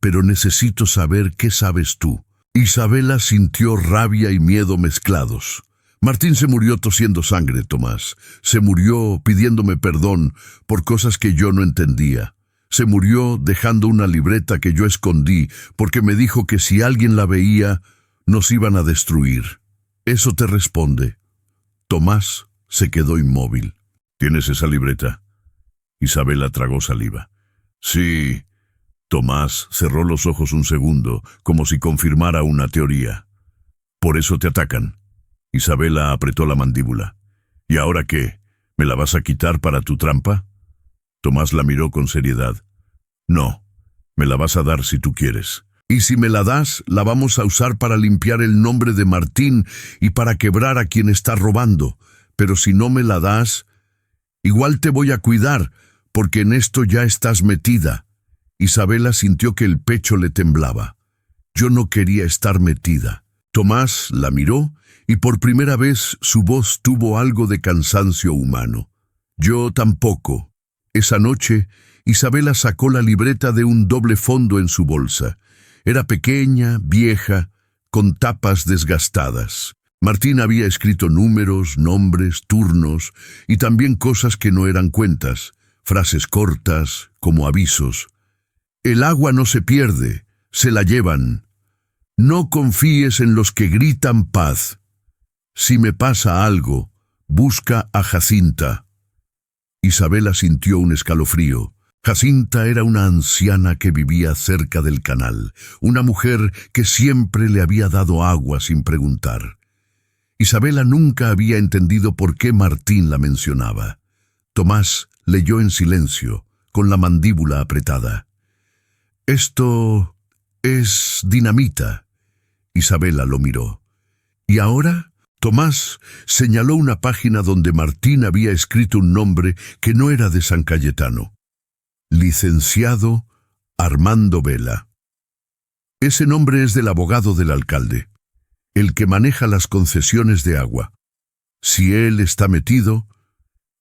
Pero necesito saber qué sabes tú. Isabela sintió rabia y miedo mezclados. Martín se murió tosiendo sangre, Tomás. Se murió pidiéndome perdón por cosas que yo no entendía. Se murió dejando una libreta que yo escondí porque me dijo que si alguien la veía, nos iban a destruir. ¿Eso te responde? Tomás se quedó inmóvil. ¿Tienes esa libreta? Isabela tragó saliva. Sí. Tomás cerró los ojos un segundo, como si confirmara una teoría. ¿Por eso te atacan? Isabela apretó la mandíbula. ¿Y ahora qué? ¿Me la vas a quitar para tu trampa? Tomás la miró con seriedad. No, me la vas a dar si tú quieres. Y si me la das, la vamos a usar para limpiar el nombre de Martín y para quebrar a quien está robando. Pero si no me la das, igual te voy a cuidar, porque en esto ya estás metida. Isabela sintió que el pecho le temblaba. Yo no quería estar metida. Tomás la miró y por primera vez su voz tuvo algo de cansancio humano. Yo tampoco. Esa noche, Isabela sacó la libreta de un doble fondo en su bolsa. Era pequeña, vieja, con tapas desgastadas. Martín había escrito números, nombres, turnos y también cosas que no eran cuentas, frases cortas, como avisos. El agua no se pierde, se la llevan. No confíes en los que gritan paz. Si me pasa algo, busca a Jacinta. Isabela sintió un escalofrío. Jacinta era una anciana que vivía cerca del canal, una mujer que siempre le había dado agua sin preguntar. Isabela nunca había entendido por qué Martín la mencionaba. Tomás leyó en silencio, con la mandíbula apretada. Esto es dinamita. Isabela lo miró. ¿Y ahora? Tomás señaló una página donde Martín había escrito un nombre que no era de San Cayetano. Licenciado Armando Vela. Ese nombre es del abogado del alcalde, el que maneja las concesiones de agua. Si él está metido,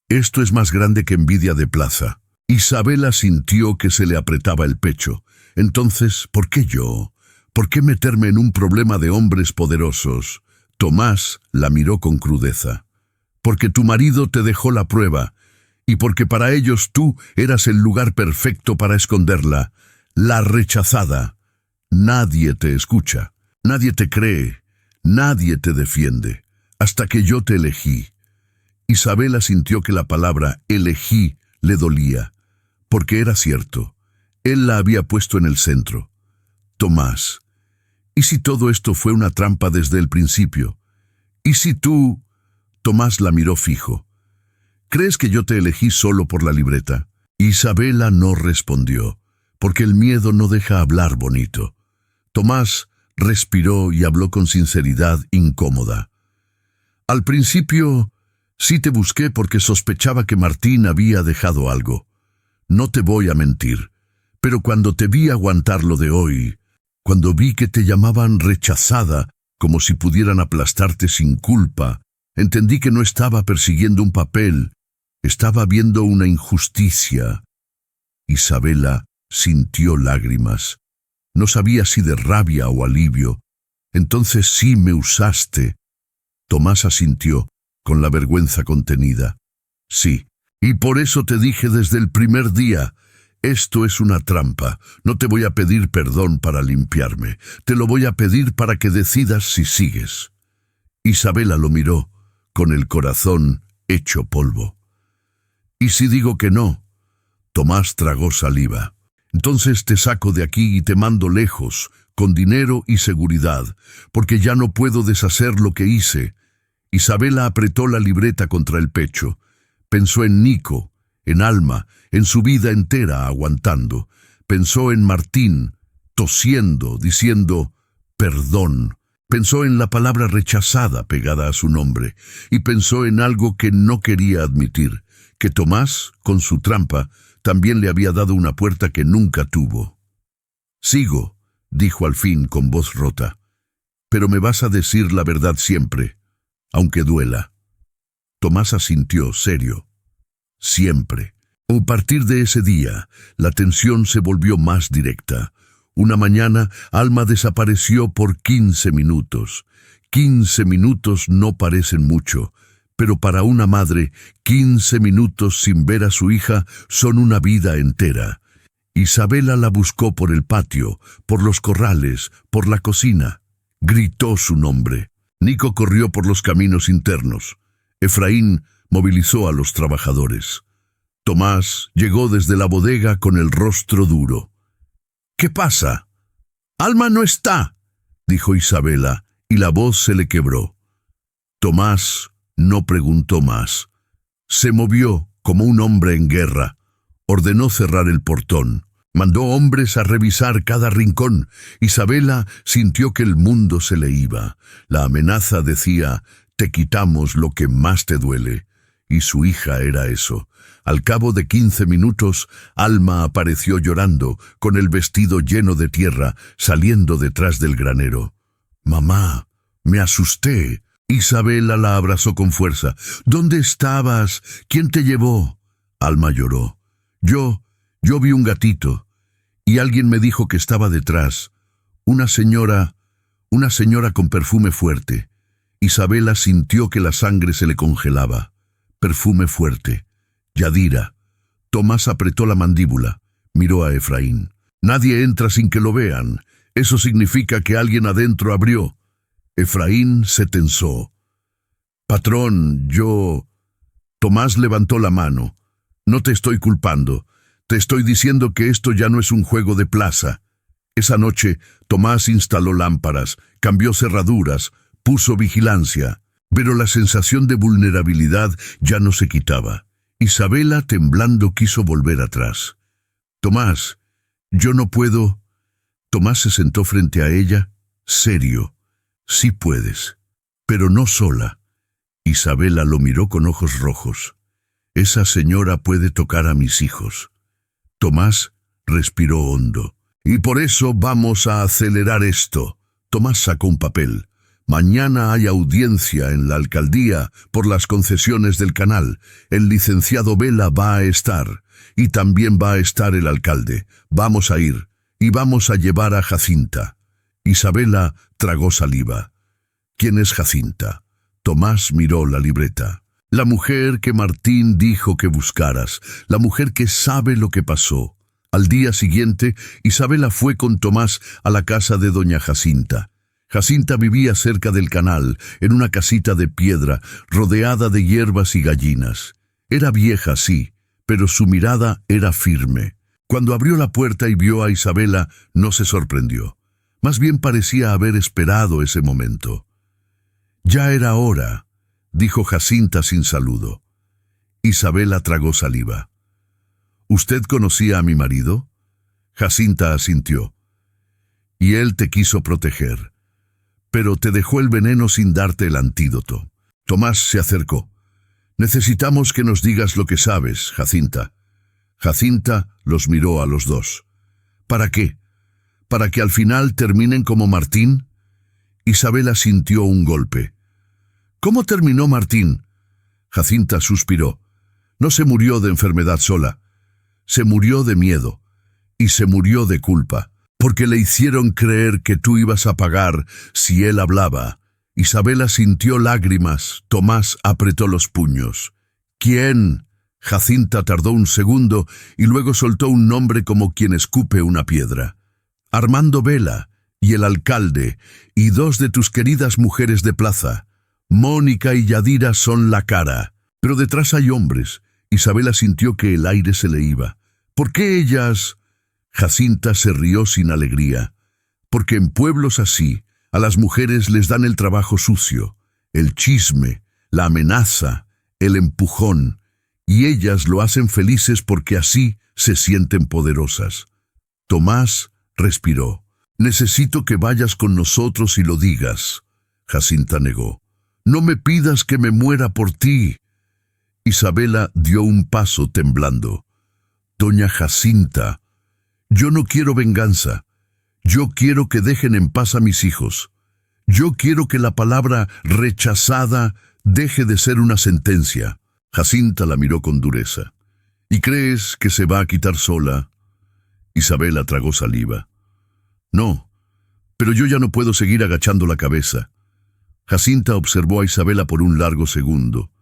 esto es más grande que envidia de plaza. Isabela sintió que se le apretaba el pecho. Entonces, ¿por qué yo? ¿Por qué meterme en un problema de hombres poderosos? Tomás la miró con crudeza. Porque tu marido te dejó la prueba, y porque para ellos tú eras el lugar perfecto para esconderla, la rechazada. Nadie te escucha, nadie te cree, nadie te defiende, hasta que yo te elegí. Isabela sintió que la palabra elegí le dolía, porque era cierto. Él la había puesto en el centro. Tomás, ¿y si todo esto fue una trampa desde el principio? ¿Y si tú? Tomás la miró fijo. ¿Crees que yo te elegí solo por la libreta? Isabela no respondió, porque el miedo no deja hablar bonito. Tomás respiró y habló con sinceridad incómoda. Al principio sí te busqué porque sospechaba que Martín había dejado algo. No te voy a mentir, pero cuando te vi aguantar lo de hoy, cuando vi que te llamaban rechazada, como si pudieran aplastarte sin culpa, entendí que no estaba persiguiendo un papel, estaba viendo una injusticia. Isabela sintió lágrimas. No sabía si de rabia o alivio. Entonces sí me usaste. Tomás asintió, con la vergüenza contenida. Sí, y por eso te dije desde el primer día, esto es una trampa. No te voy a pedir perdón para limpiarme. Te lo voy a pedir para que decidas si sigues. Isabela lo miró, con el corazón hecho polvo. ¿Y si digo que no? Tomás tragó saliva. Entonces te saco de aquí y te mando lejos, con dinero y seguridad, porque ya no puedo deshacer lo que hice. Isabela apretó la libreta contra el pecho. Pensó en Nico, en Alma, en su vida entera aguantando. Pensó en Martín, tosiendo, diciendo perdón. Pensó en la palabra rechazada pegada a su nombre, y pensó en algo que no quería admitir, que Tomás, con su trampa, también le había dado una puerta que nunca tuvo. «Sigo», dijo al fin con voz rota, «pero me vas a decir la verdad siempre, aunque duela». Tomás asintió, serio. «Siempre». A partir de ese día, la tensión se volvió más directa. Una mañana, Alma desapareció por 15 minutos. 15 minutos no parecen mucho, pero para una madre, 15 minutos sin ver a su hija son una vida entera. Isabela la buscó por el patio, por los corrales, por la cocina. Gritó su nombre. Nico corrió por los caminos internos. Efraín movilizó a los trabajadores. Tomás llegó desde la bodega con el rostro duro. «¿Qué pasa?» «Alma no está», dijo Isabela, y la voz se le quebró. Tomás no preguntó más. Se movió como un hombre en guerra. Ordenó cerrar el portón. Mandó hombres a revisar cada rincón. Isabela sintió que el mundo se le iba. La amenaza decía, «Te quitamos lo que más te duele». Y su hija era eso. Al cabo de 15 minutos, Alma apareció llorando, con el vestido lleno de tierra, saliendo detrás del granero. «Mamá, me asusté». Isabela la abrazó con fuerza. «¿Dónde estabas? ¿Quién te llevó?» Alma lloró. Yo vi un gatito, y alguien me dijo que estaba detrás. Una señora con perfume fuerte». Isabela sintió que la sangre se le congelaba. Perfume fuerte. Yadira. Tomás apretó la mandíbula. Miró a Efraín. «Nadie entra sin que lo vean. Eso significa que alguien adentro abrió». Efraín se tensó. «Patrón, yo...» Tomás levantó la mano. «No te estoy culpando. Te estoy diciendo que esto ya no es un juego de plaza». Esa noche, Tomás instaló lámparas, cambió cerraduras, puso vigilancia. Pero la sensación de vulnerabilidad ya no se quitaba. Isabela, temblando, quiso volver atrás. «Tomás, yo no puedo...» Tomás se sentó frente a ella, serio. «Sí puedes, pero no sola». Isabela lo miró con ojos rojos. «Esa señora puede tocar a mis hijos». Tomás respiró hondo. «Y por eso vamos a acelerar esto». Tomás sacó un papel. «Mañana hay audiencia en la alcaldía por las concesiones del canal. El licenciado Vela va a estar, y también va a estar el alcalde. Vamos a ir, y vamos a llevar a Jacinta». Isabela tragó saliva. «¿Quién es Jacinta?» Tomás miró la libreta. «La mujer que Martín dijo que buscaras, la mujer que sabe lo que pasó». Al día siguiente, Isabela fue con Tomás a la casa de doña Jacinta. Jacinta vivía cerca del canal, en una casita de piedra, rodeada de hierbas y gallinas. Era vieja, sí, pero su mirada era firme. Cuando abrió la puerta y vio a Isabela, no se sorprendió. Más bien parecía haber esperado ese momento. «Ya era hora», dijo Jacinta sin saludo. Isabela tragó saliva. «¿Usted conocía a mi marido?» Jacinta asintió. «Y él te quiso proteger. Pero te dejó el veneno sin darte el antídoto». Tomás se acercó. «Necesitamos que nos digas lo que sabes, Jacinta». Jacinta los miró a los dos. «¿Para qué? ¿Para que al final terminen como Martín?» Isabela sintió un golpe. «¿Cómo terminó Martín?» Jacinta suspiró. «No se murió de enfermedad sola. Se murió de miedo. Y se murió de culpa. Porque le hicieron creer que tú ibas a pagar si él hablaba». Isabela sintió lágrimas. Tomás apretó los puños. «¿Quién?» Jacinta tardó un segundo y luego soltó un nombre como quien escupe una piedra. «Armando Vela, y el alcalde, y dos de tus queridas mujeres de plaza. Mónica y Yadira son la cara. Pero detrás hay hombres». Isabela sintió que el aire se le iba. «¿Por qué ellas...?» Jacinta se rió sin alegría, porque en pueblos así a las mujeres les dan el trabajo sucio, el chisme, la amenaza, el empujón, y ellas lo hacen felices porque así se sienten poderosas. Tomás respiró. «Necesito que vayas con nosotros y lo digas». Jacinta negó. «No me pidas que me muera por ti». Isabela dio un paso temblando. «Doña Jacinta, yo no quiero venganza. Yo quiero que dejen en paz a mis hijos. Yo quiero que la palabra rechazada deje de ser una sentencia». Jacinta la miró con dureza. «¿Y crees que se va a quitar sola?» Isabela tragó saliva. «No, pero yo ya no puedo seguir agachando la cabeza». Jacinta observó a Isabela por un largo segundo,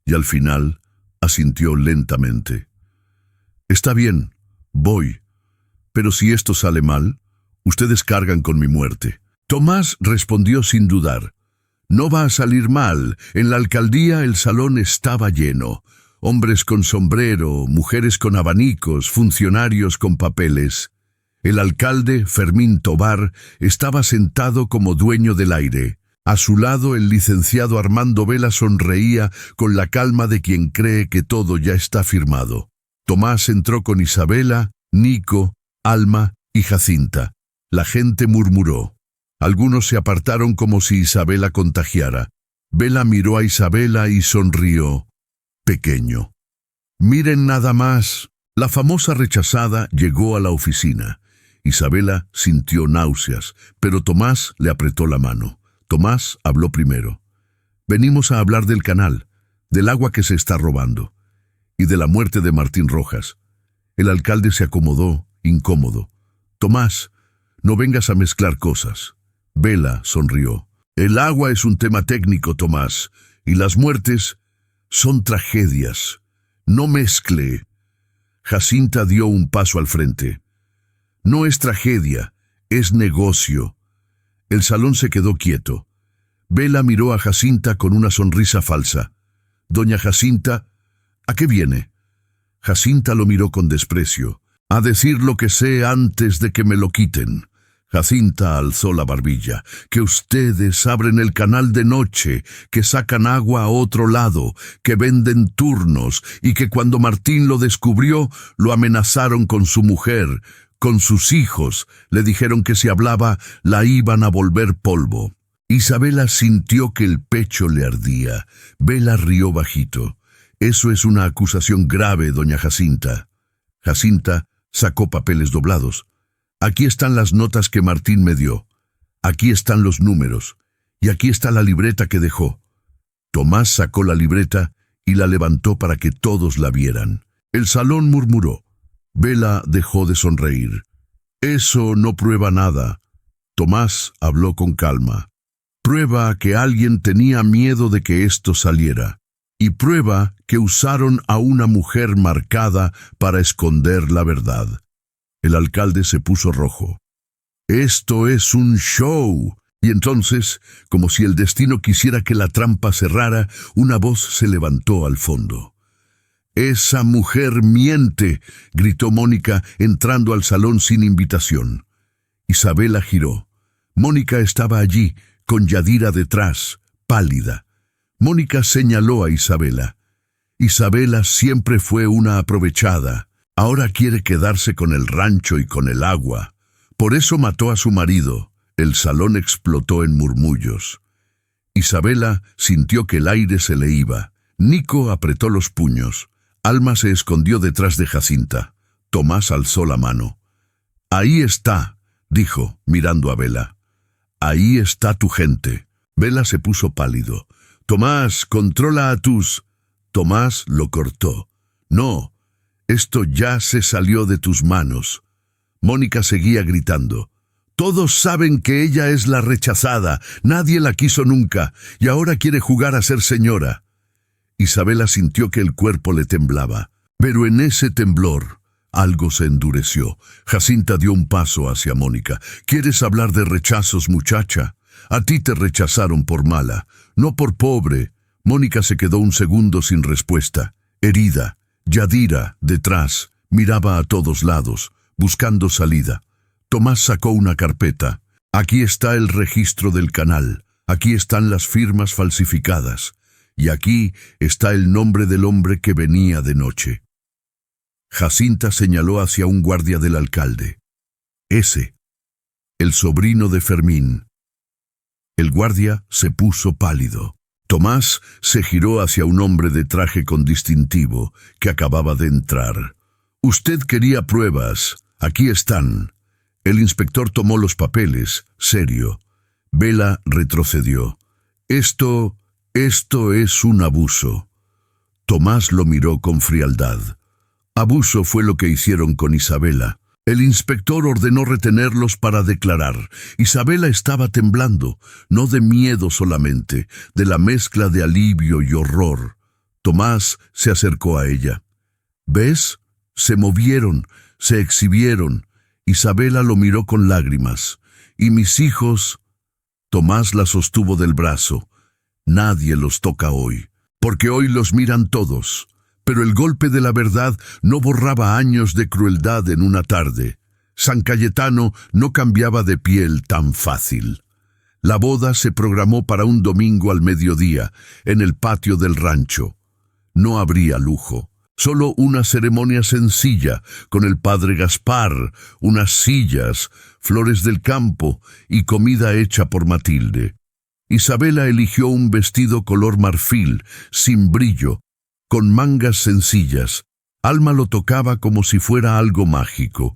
y al final asintió lentamente. «Está bien, voy, pero si esto sale mal, ustedes cargan con mi muerte». Tomás respondió sin dudar. «No va a salir mal. En la alcaldía el salón estaba lleno. Hombres con sombrero, mujeres con abanicos, funcionarios con papeles. El alcalde, Fermín Tobar, estaba sentado como dueño del aire. A su lado el licenciado Armando Vela sonreía con la calma de quien cree que todo ya está firmado. Tomás entró con Isabela, Nico, Alma y Jacinta. La gente murmuró. Algunos se apartaron como si Isabela contagiara. Vela miró a Isabela y sonrió. Pequeño. «Miren nada más». La famosa rechazada llegó a la oficina. Isabela sintió náuseas, pero Tomás le apretó la mano. Tomás habló primero. «Venimos a hablar del canal, del agua que se está robando, y de la muerte de Martín Rojas». El alcalde se acomodó, incómodo. «Tomás, no vengas a mezclar cosas». Vela sonrió. «El agua es un tema técnico, Tomás, y las muertes son tragedias. No mezcle». Jacinta dio un paso al frente. «No es tragedia, es negocio». El salón se quedó quieto. Vela miró a Jacinta con una sonrisa falsa. «Doña Jacinta, ¿a qué viene?» Jacinta lo miró con desprecio. «A decir lo que sé antes de que me lo quiten». Jacinta alzó la barbilla. «Que ustedes abren el canal de noche, que sacan agua a otro lado, que venden turnos, y que cuando Martín lo descubrió, lo amenazaron con su mujer, con sus hijos. Le dijeron que si hablaba, la iban a volver polvo». Isabela sintió que el pecho le ardía. Vela rió bajito. «Eso es una acusación grave, doña Jacinta». Jacinta sacó papeles doblados. «Aquí están las notas que Martín me dio. Aquí están los números. Y aquí está la libreta que dejó». Tomás sacó la libreta y la levantó para que todos la vieran. El salón murmuró. Vela dejó de sonreír. «Eso no prueba nada». Tomás habló con calma. «Prueba que alguien tenía miedo de que esto saliera. Y prueba que usaron a una mujer marcada para esconder la verdad». El alcalde se puso rojo. «Esto es un show». Y entonces, como si el destino quisiera que la trampa cerrara, una voz se levantó al fondo. «Esa mujer miente», gritó Mónica, entrando al salón sin invitación. Isabela giró. Mónica estaba allí, con Yadira detrás, pálida. Mónica señaló a Isabela. Isabela siempre fue una aprovechada. Ahora quiere quedarse con el rancho y con el agua. Por eso mató a su marido. El salón explotó en murmullos. Isabela sintió que el aire se le iba. Nico apretó los puños. Alma se escondió detrás de Jacinta. Tomás alzó la mano. «Ahí está», dijo, mirando a Vela. «Ahí está tu gente». Vela se puso pálido. «Tomás, controla a tus...» Tomás lo cortó. «No, esto ya se salió de tus manos». Mónica seguía gritando. «Todos saben que ella es la rechazada. Nadie la quiso nunca, y ahora quiere jugar a ser señora». Isabela sintió que el cuerpo le temblaba, pero en ese temblor algo se endureció. Jacinta dio un paso hacia Mónica. «¿Quieres hablar de rechazos, muchacha? A ti te rechazaron por mala, no por pobre». Mónica se quedó un segundo sin respuesta, herida. Yadira, detrás, miraba a todos lados. buscando salida. Tomás sacó una carpeta. Aquí está el registro del canal. Aquí están las firmas falsificadas. Y aquí está el nombre del hombre que venía de noche. Jacinta señaló hacia un guardia del alcalde. Ese, el sobrino de Fermín. El guardia se puso pálido. Tomás se giró hacia un hombre de traje con distintivo que acababa de entrar. «Usted quería pruebas. Aquí están». El inspector tomó los papeles, serio. Vela retrocedió. Esto es un abuso». Tomás lo miró con frialdad. Abuso fue lo que hicieron con Isabela. El inspector ordenó retenerlos para declarar. Isabela estaba temblando, no de miedo solamente, de la mezcla de alivio y horror. Tomás se acercó a ella. «¿Ves? Se movieron, se exhibieron». Isabela lo miró con lágrimas. «¿Y mis hijos?» Tomás la sostuvo del brazo. «Nadie los toca hoy, porque hoy los miran todos». Pero el golpe de la verdad no borraba años de crueldad en una tarde. San Cayetano no cambiaba de piel tan fácil. La boda se programó para un domingo al mediodía, en el patio del rancho. No habría lujo, solo una ceremonia sencilla, con el padre Gaspar, unas sillas, flores del campo y comida hecha por Matilde. Isabela eligió un vestido color marfil, sin brillo, con mangas sencillas. Alma lo tocaba como si fuera algo mágico.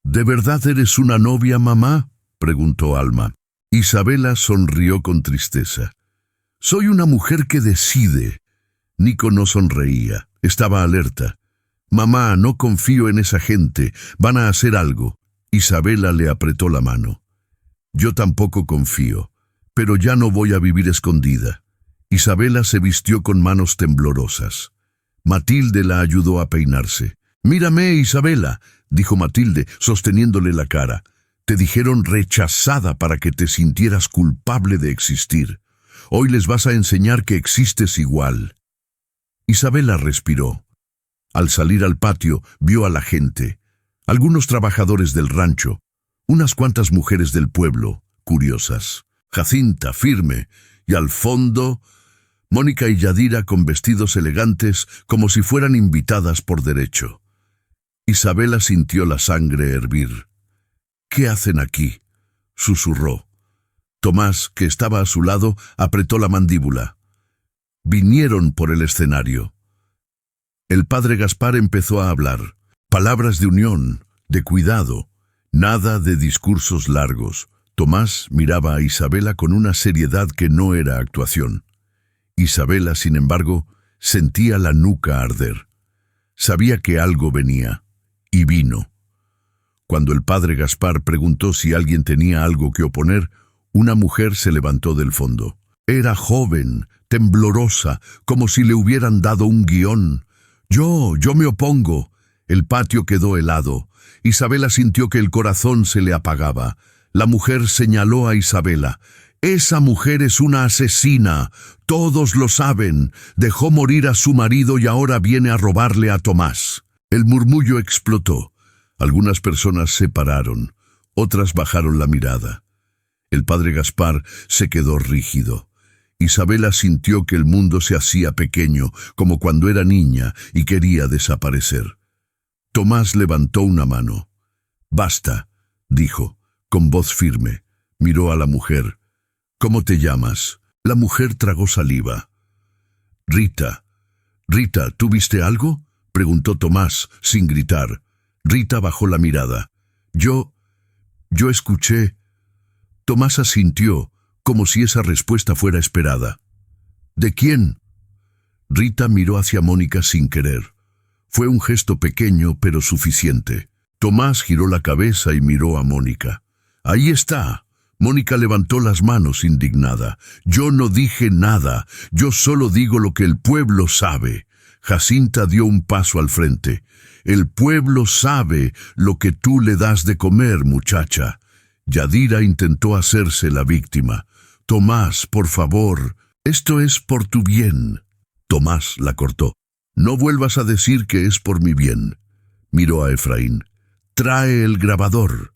«¿De verdad eres una novia, mamá?», preguntó Alma. Isabela sonrió con tristeza. «Soy una mujer que decide». Nico no sonreía, estaba alerta. «Mamá, no confío en esa gente, van a hacer algo». Isabela le apretó la mano. «Yo tampoco confío, pero ya no voy a vivir escondida». Isabela se vistió con manos temblorosas. Matilde la ayudó a peinarse. «Mírame, Isabela», dijo Matilde, sosteniéndole la cara. «Te dijeron rechazada para que te sintieras culpable de existir. Hoy les vas a enseñar que existes igual». Isabela respiró. Al salir al patio, vio a la gente. Algunos trabajadores del rancho, unas cuantas mujeres del pueblo, curiosas. Jacinta, firme, y al fondo, Mónica y Yadira con vestidos elegantes como si fueran invitadas por derecho. Isabela sintió la sangre hervir. «¿Qué hacen aquí?», susurró. Tomás, que estaba a su lado, apretó la mandíbula. Vinieron por el escenario. El padre Gaspar empezó a hablar. Palabras de unión, de cuidado, nada de discursos largos. Tomás miraba a Isabela con una seriedad que no era actuación. Isabela, sin embargo, sentía la nuca arder. Sabía que algo venía, y vino. Cuando el padre Gaspar preguntó si alguien tenía algo que oponer, una mujer se levantó del fondo. Era joven, temblorosa, como si le hubieran dado un guión. Yo me opongo». El patio quedó helado. Isabela sintió que el corazón se le apagaba. La mujer señaló a Isabela. «Esa mujer es una asesina. Todos lo saben. Dejó morir a su marido y ahora viene a robarle a Tomás». El murmullo explotó. Algunas personas se pararon. Otras bajaron la mirada. El padre Gaspar se quedó rígido. Isabela sintió que el mundo se hacía pequeño, como cuando era niña y quería desaparecer. Tomás levantó una mano. «Basta», dijo, con voz firme. Miró a la mujer. «¿Cómo te llamas?». La mujer tragó saliva. «Rita». «Rita, ¿tú viste algo?», preguntó Tomás, sin gritar. Rita bajó la mirada. Yo escuché». Tomás asintió, como si esa respuesta fuera esperada. «¿De quién?». Rita miró hacia Mónica sin querer. Fue un gesto pequeño, pero suficiente. Tomás giró la cabeza y miró a Mónica. «Ahí está». Mónica levantó las manos indignada. «Yo no dije nada, yo solo digo lo que el pueblo sabe». Jacinta dio un paso al frente. «El pueblo sabe lo que tú le das de comer, muchacha». Yadira intentó hacerse la víctima. «Tomás, por favor, esto es por tu bien». Tomás la cortó. «No vuelvas a decir que es por mi bien». Miró a Efraín. Trae el grabador.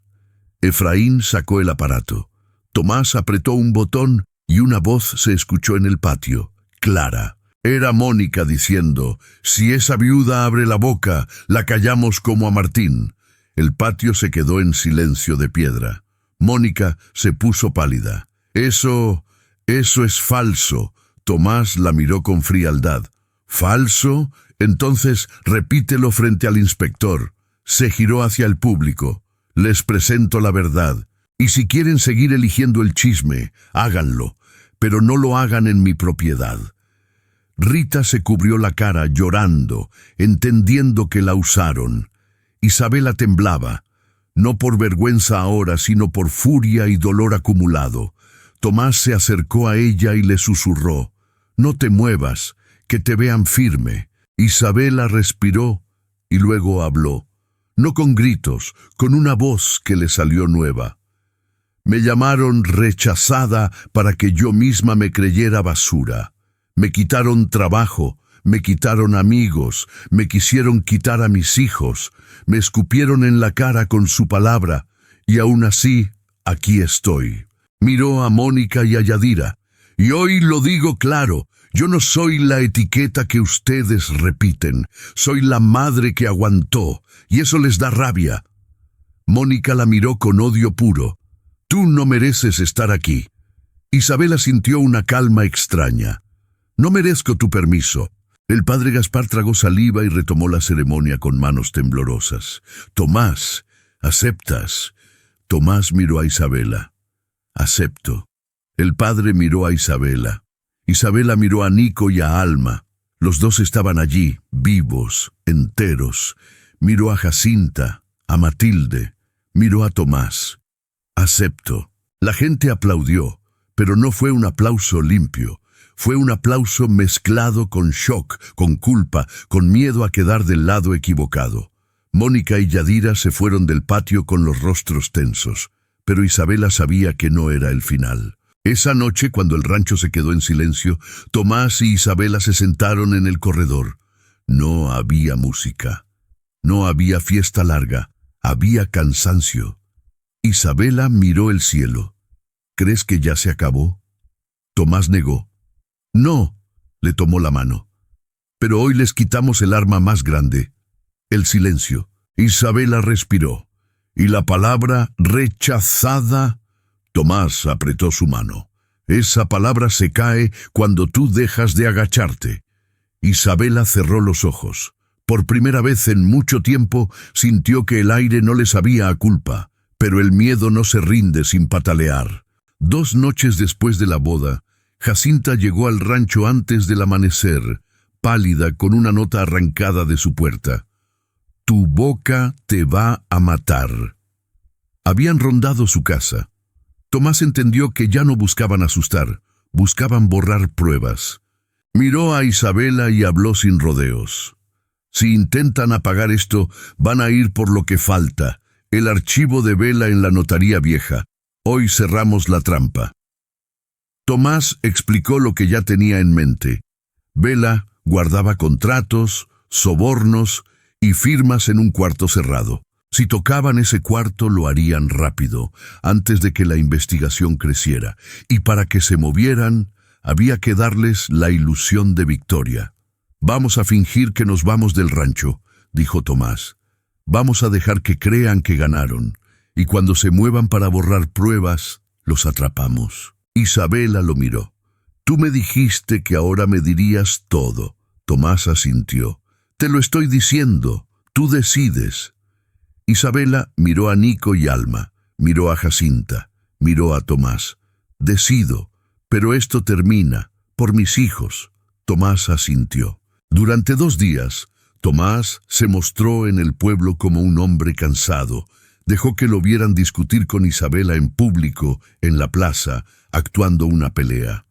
Efraín sacó el aparato. Tomás apretó un botón y una voz se escuchó en el patio, clara. Era Mónica diciendo: «Si esa viuda abre la boca, la callamos como a Martín». El patio se quedó en silencio de piedra. Mónica se puso pálida. Eso es falso». Tomás la miró con frialdad. «¿Falso? Entonces repítelo frente al inspector». Se giró hacia el público. «Les presento la verdad. Y si quieren seguir eligiendo el chisme, háganlo, pero no lo hagan en mi propiedad». Rita se cubrió la cara llorando, entendiendo que la usaron. Isabela temblaba, no por vergüenza ahora, sino por furia y dolor acumulado. Tomás se acercó a ella y le susurró: «No te muevas, que te vean firme». Isabela respiró y luego habló, no con gritos, con una voz que le salió nueva. «Me llamaron rechazada para que yo misma me creyera basura. Me quitaron trabajo, me quitaron amigos, me quisieron quitar a mis hijos, me escupieron en la cara con su palabra, y aún así, aquí estoy». Miró a Mónica y a Yadira. «Y hoy lo digo claro, yo no soy la etiqueta que ustedes repiten, soy la madre que aguantó, y eso les da rabia». Mónica la miró con odio puro. «Tú no mereces estar aquí». Isabela sintió una calma extraña. «No merezco tu permiso». El padre Gaspar tragó saliva y retomó la ceremonia con manos temblorosas. «Tomás, ¿aceptas?» Tomás miró a Isabela. «Acepto». El padre miró a Isabela. Isabela miró a Nico y a Alma. Los dos estaban allí, vivos, enteros. Miró a Jacinta, a Matilde. Miró a Tomás. «Acepto». La gente aplaudió, pero no fue un aplauso limpio. Fue un aplauso mezclado con shock, con culpa, con miedo a quedar del lado equivocado. Mónica y Yadira se fueron del patio con los rostros tensos, pero Isabela sabía que no era el final. Esa noche, cuando el rancho se quedó en silencio, Tomás y Isabela se sentaron en el corredor. No había música. No había fiesta larga. Había cansancio. Isabela miró el cielo. «¿Crees que ya se acabó?» Tomás negó. «No», le tomó la mano. «Pero hoy les quitamos el arma más grande». El silencio. Isabela respiró. «¿Y la palabra rechazada?» Tomás apretó su mano. «Esa palabra se cae cuando tú dejas de agacharte». Isabela cerró los ojos. Por primera vez en mucho tiempo sintió que el aire no le sabía a culpa, pero el miedo no se rinde sin patalear. 2 noches después de la boda, Jacinta llegó al rancho antes del amanecer, pálida, con una nota arrancada de su puerta. «Tu boca te va a matar». Habían rondado su casa. Tomás entendió que ya no buscaban asustar, buscaban borrar pruebas. Miró a Isabela y habló sin rodeos. «Si intentan apagar esto, van a ir por lo que falta, el archivo de Vela en la notaría vieja. Hoy cerramos la trampa». Tomás explicó lo que ya tenía en mente. Vela guardaba contratos, sobornos y firmas en un cuarto cerrado. Si tocaban ese cuarto lo harían rápido, antes de que la investigación creciera, y para que se movieran había que darles la ilusión de victoria. «Vamos a fingir que nos vamos del rancho», dijo Tomás. «Vamos a dejar que crean que ganaron, y cuando se muevan para borrar pruebas, los atrapamos». Isabela lo miró. «Tú me dijiste que ahora me dirías todo». Tomás asintió. «Te lo estoy diciendo, tú decides». Isabela miró a Nico y Alma, miró a Jacinta, miró a Tomás. «Decido, pero esto termina, por mis hijos». Tomás asintió. Durante 2 días, Tomás se mostró en el pueblo como un hombre cansado. Dejó que lo vieran discutir con Isabela en público, en la plaza, actuando una pelea.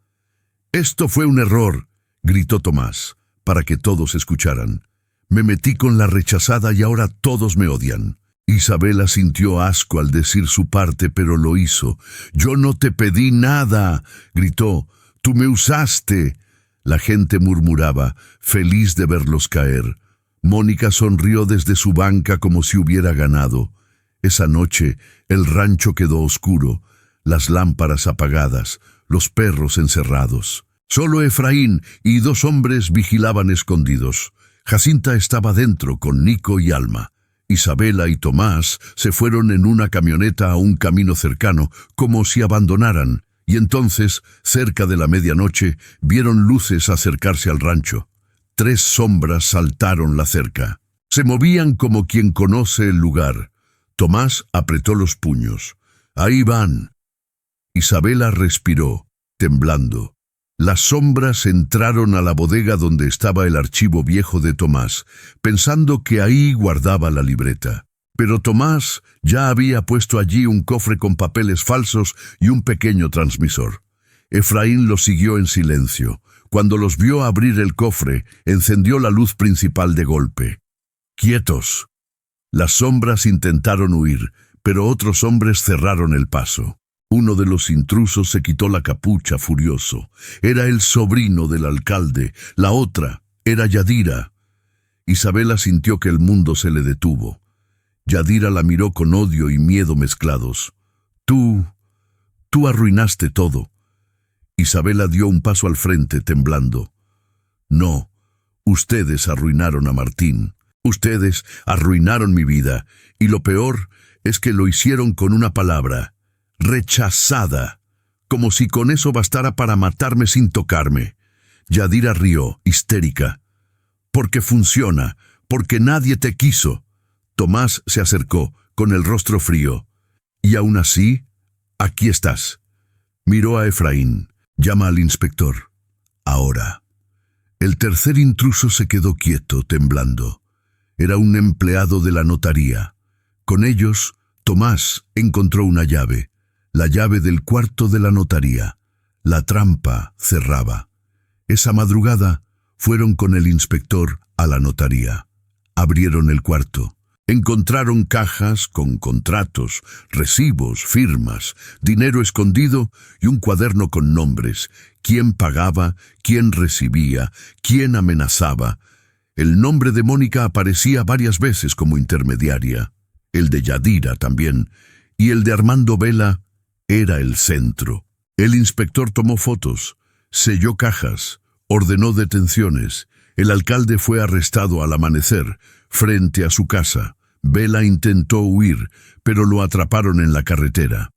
«Esto fue un error», gritó Tomás, para que todos escucharan. «Me metí con la rechazada y ahora todos me odian». Isabela sintió asco al decir su parte, pero lo hizo. «Yo no te pedí nada», gritó. «Tú me usaste». La gente murmuraba, feliz de verlos caer. Mónica sonrió desde su banca como si hubiera ganado. Esa noche el rancho quedó oscuro, las lámparas apagadas, los perros encerrados. Solo Efraín y 2 hombres vigilaban escondidos. Jacinta estaba dentro con Nico y Alma. Isabela y Tomás se fueron en una camioneta a un camino cercano, como si abandonaran, y entonces, cerca de la medianoche, vieron luces acercarse al rancho. 3 sombras saltaron la cerca. Se movían como quien conoce el lugar. Tomás apretó los puños. «Ahí van». Isabela respiró, temblando. Las sombras entraron a la bodega donde estaba el archivo viejo de Tomás, pensando que ahí guardaba la libreta. Pero Tomás ya había puesto allí un cofre con papeles falsos y un pequeño transmisor. Efraín los siguió en silencio. Cuando los vio abrir el cofre, encendió la luz principal de golpe. «¡Quietos!». Las sombras intentaron huir, pero otros hombres cerraron el paso. Uno de los intrusos se quitó la capucha furioso. Era el sobrino del alcalde. La otra era Yadira. Isabela sintió que el mundo se le detuvo. Yadira la miró con odio y miedo mezclados. Tú arruinaste todo». Isabela dio un paso al frente, temblando. «No, ustedes arruinaron a Martín. Ustedes arruinaron mi vida. Y lo peor es que lo hicieron con una palabra. Rechazada, como si con eso bastara para matarme sin tocarme». Yadira rió, histérica. «Porque funciona, porque nadie te quiso». Tomás se acercó, con el rostro frío. «Y aún así, aquí estás». Miró a Efraín. «Llama al inspector». «Ahora». El tercer intruso se quedó quieto, temblando. Era un empleado de la notaría. Con ellos, Tomás encontró una llave. La llave del cuarto de la notaría. La trampa cerraba. Esa madrugada fueron con el inspector a la notaría. Abrieron el cuarto. Encontraron cajas con contratos, recibos, firmas, dinero escondido y un cuaderno con nombres. Quién pagaba, quién recibía, quién amenazaba. El nombre de Mónica aparecía varias veces como intermediaria. El de Yadira también. Y el de Armando Vela era el centro. El inspector tomó fotos, selló cajas, ordenó detenciones. El alcalde fue arrestado al amanecer, frente a su casa. Vela intentó huir, pero lo atraparon en la carretera.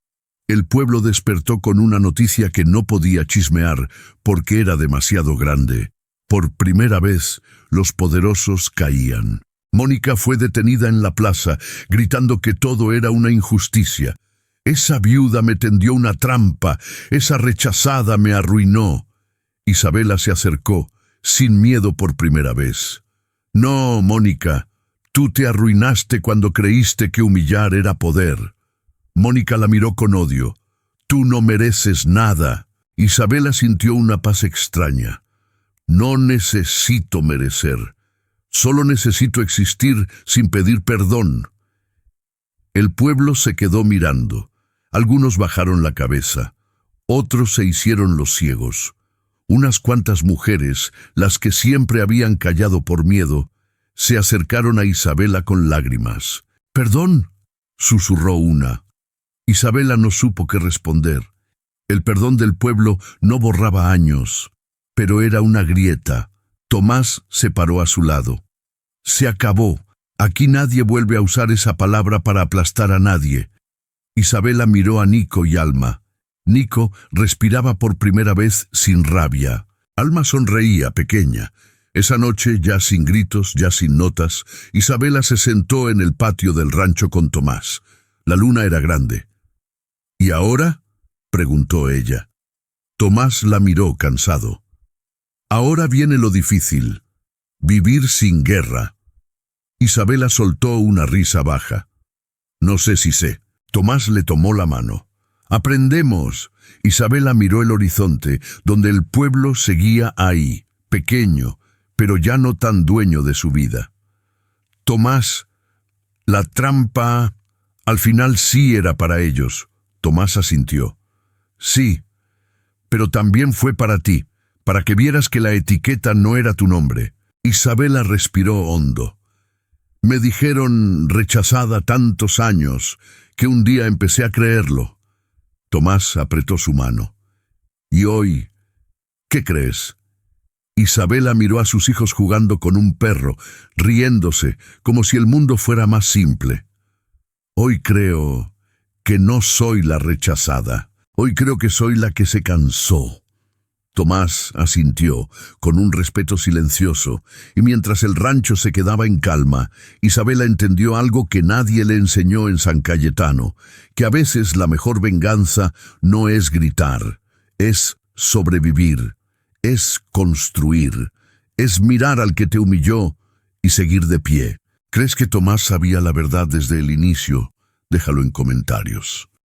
El pueblo despertó con una noticia que no podía chismear porque era demasiado grande. Por primera vez, los poderosos caían. Mónica fue detenida en la plaza, gritando que todo era una injusticia. «Esa viuda me tendió una trampa, esa rechazada me arruinó». Isabela se acercó, sin miedo por primera vez. «No, Mónica, tú te arruinaste cuando creíste que humillar era poder». Mónica la miró con odio. «Tú no mereces nada». Isabela sintió una paz extraña. «No necesito merecer. Solo necesito existir sin pedir perdón». El pueblo se quedó mirando. Algunos bajaron la cabeza. Otros se hicieron los ciegos. Unas cuantas mujeres, las que siempre habían callado por miedo, se acercaron a Isabela con lágrimas. «¿Perdón?», susurró una. Isabela no supo qué responder. El perdón del pueblo no borraba años, pero era una grieta. Tomás se paró a su lado. «Se acabó. Aquí nadie vuelve a usar esa palabra para aplastar a nadie». Isabela miró a Nico y Alma. Nico respiraba por primera vez sin rabia. Alma sonreía, pequeña. Esa noche, ya sin gritos, ya sin notas, Isabela se sentó en el patio del rancho con Tomás. La luna era grande. «¿Y ahora?», preguntó ella. Tomás la miró cansado. «Ahora viene lo difícil. Vivir sin guerra». Isabela soltó una risa baja. «No sé si sé». Tomás le tomó la mano. «Aprendemos». Isabela miró el horizonte, donde el pueblo seguía ahí, pequeño, pero ya no tan dueño de su vida. «Tomás, la trampa al final sí era para ellos». Tomás asintió. «Sí, pero también fue para ti, para que vieras que la etiqueta no era tu nombre». Isabela respiró hondo. Me dijeron rechazada tantos años que un día empecé a creerlo. Tomás apretó su mano. ¿Y hoy qué crees? Isabela miró a sus hijos jugando con un perro, riéndose, como si el mundo fuera más simple. Hoy creo que no soy la rechazada. Hoy creo que soy la que se cansó. Tomás asintió, con un respeto silencioso, y mientras el rancho se quedaba en calma, Isabela entendió algo que nadie le enseñó en San Cayetano, que a veces la mejor venganza no es gritar, es sobrevivir, es construir, es mirar al que te humilló y seguir de pie. ¿Crees que Tomás sabía la verdad desde el inicio? Déjalo en comentarios.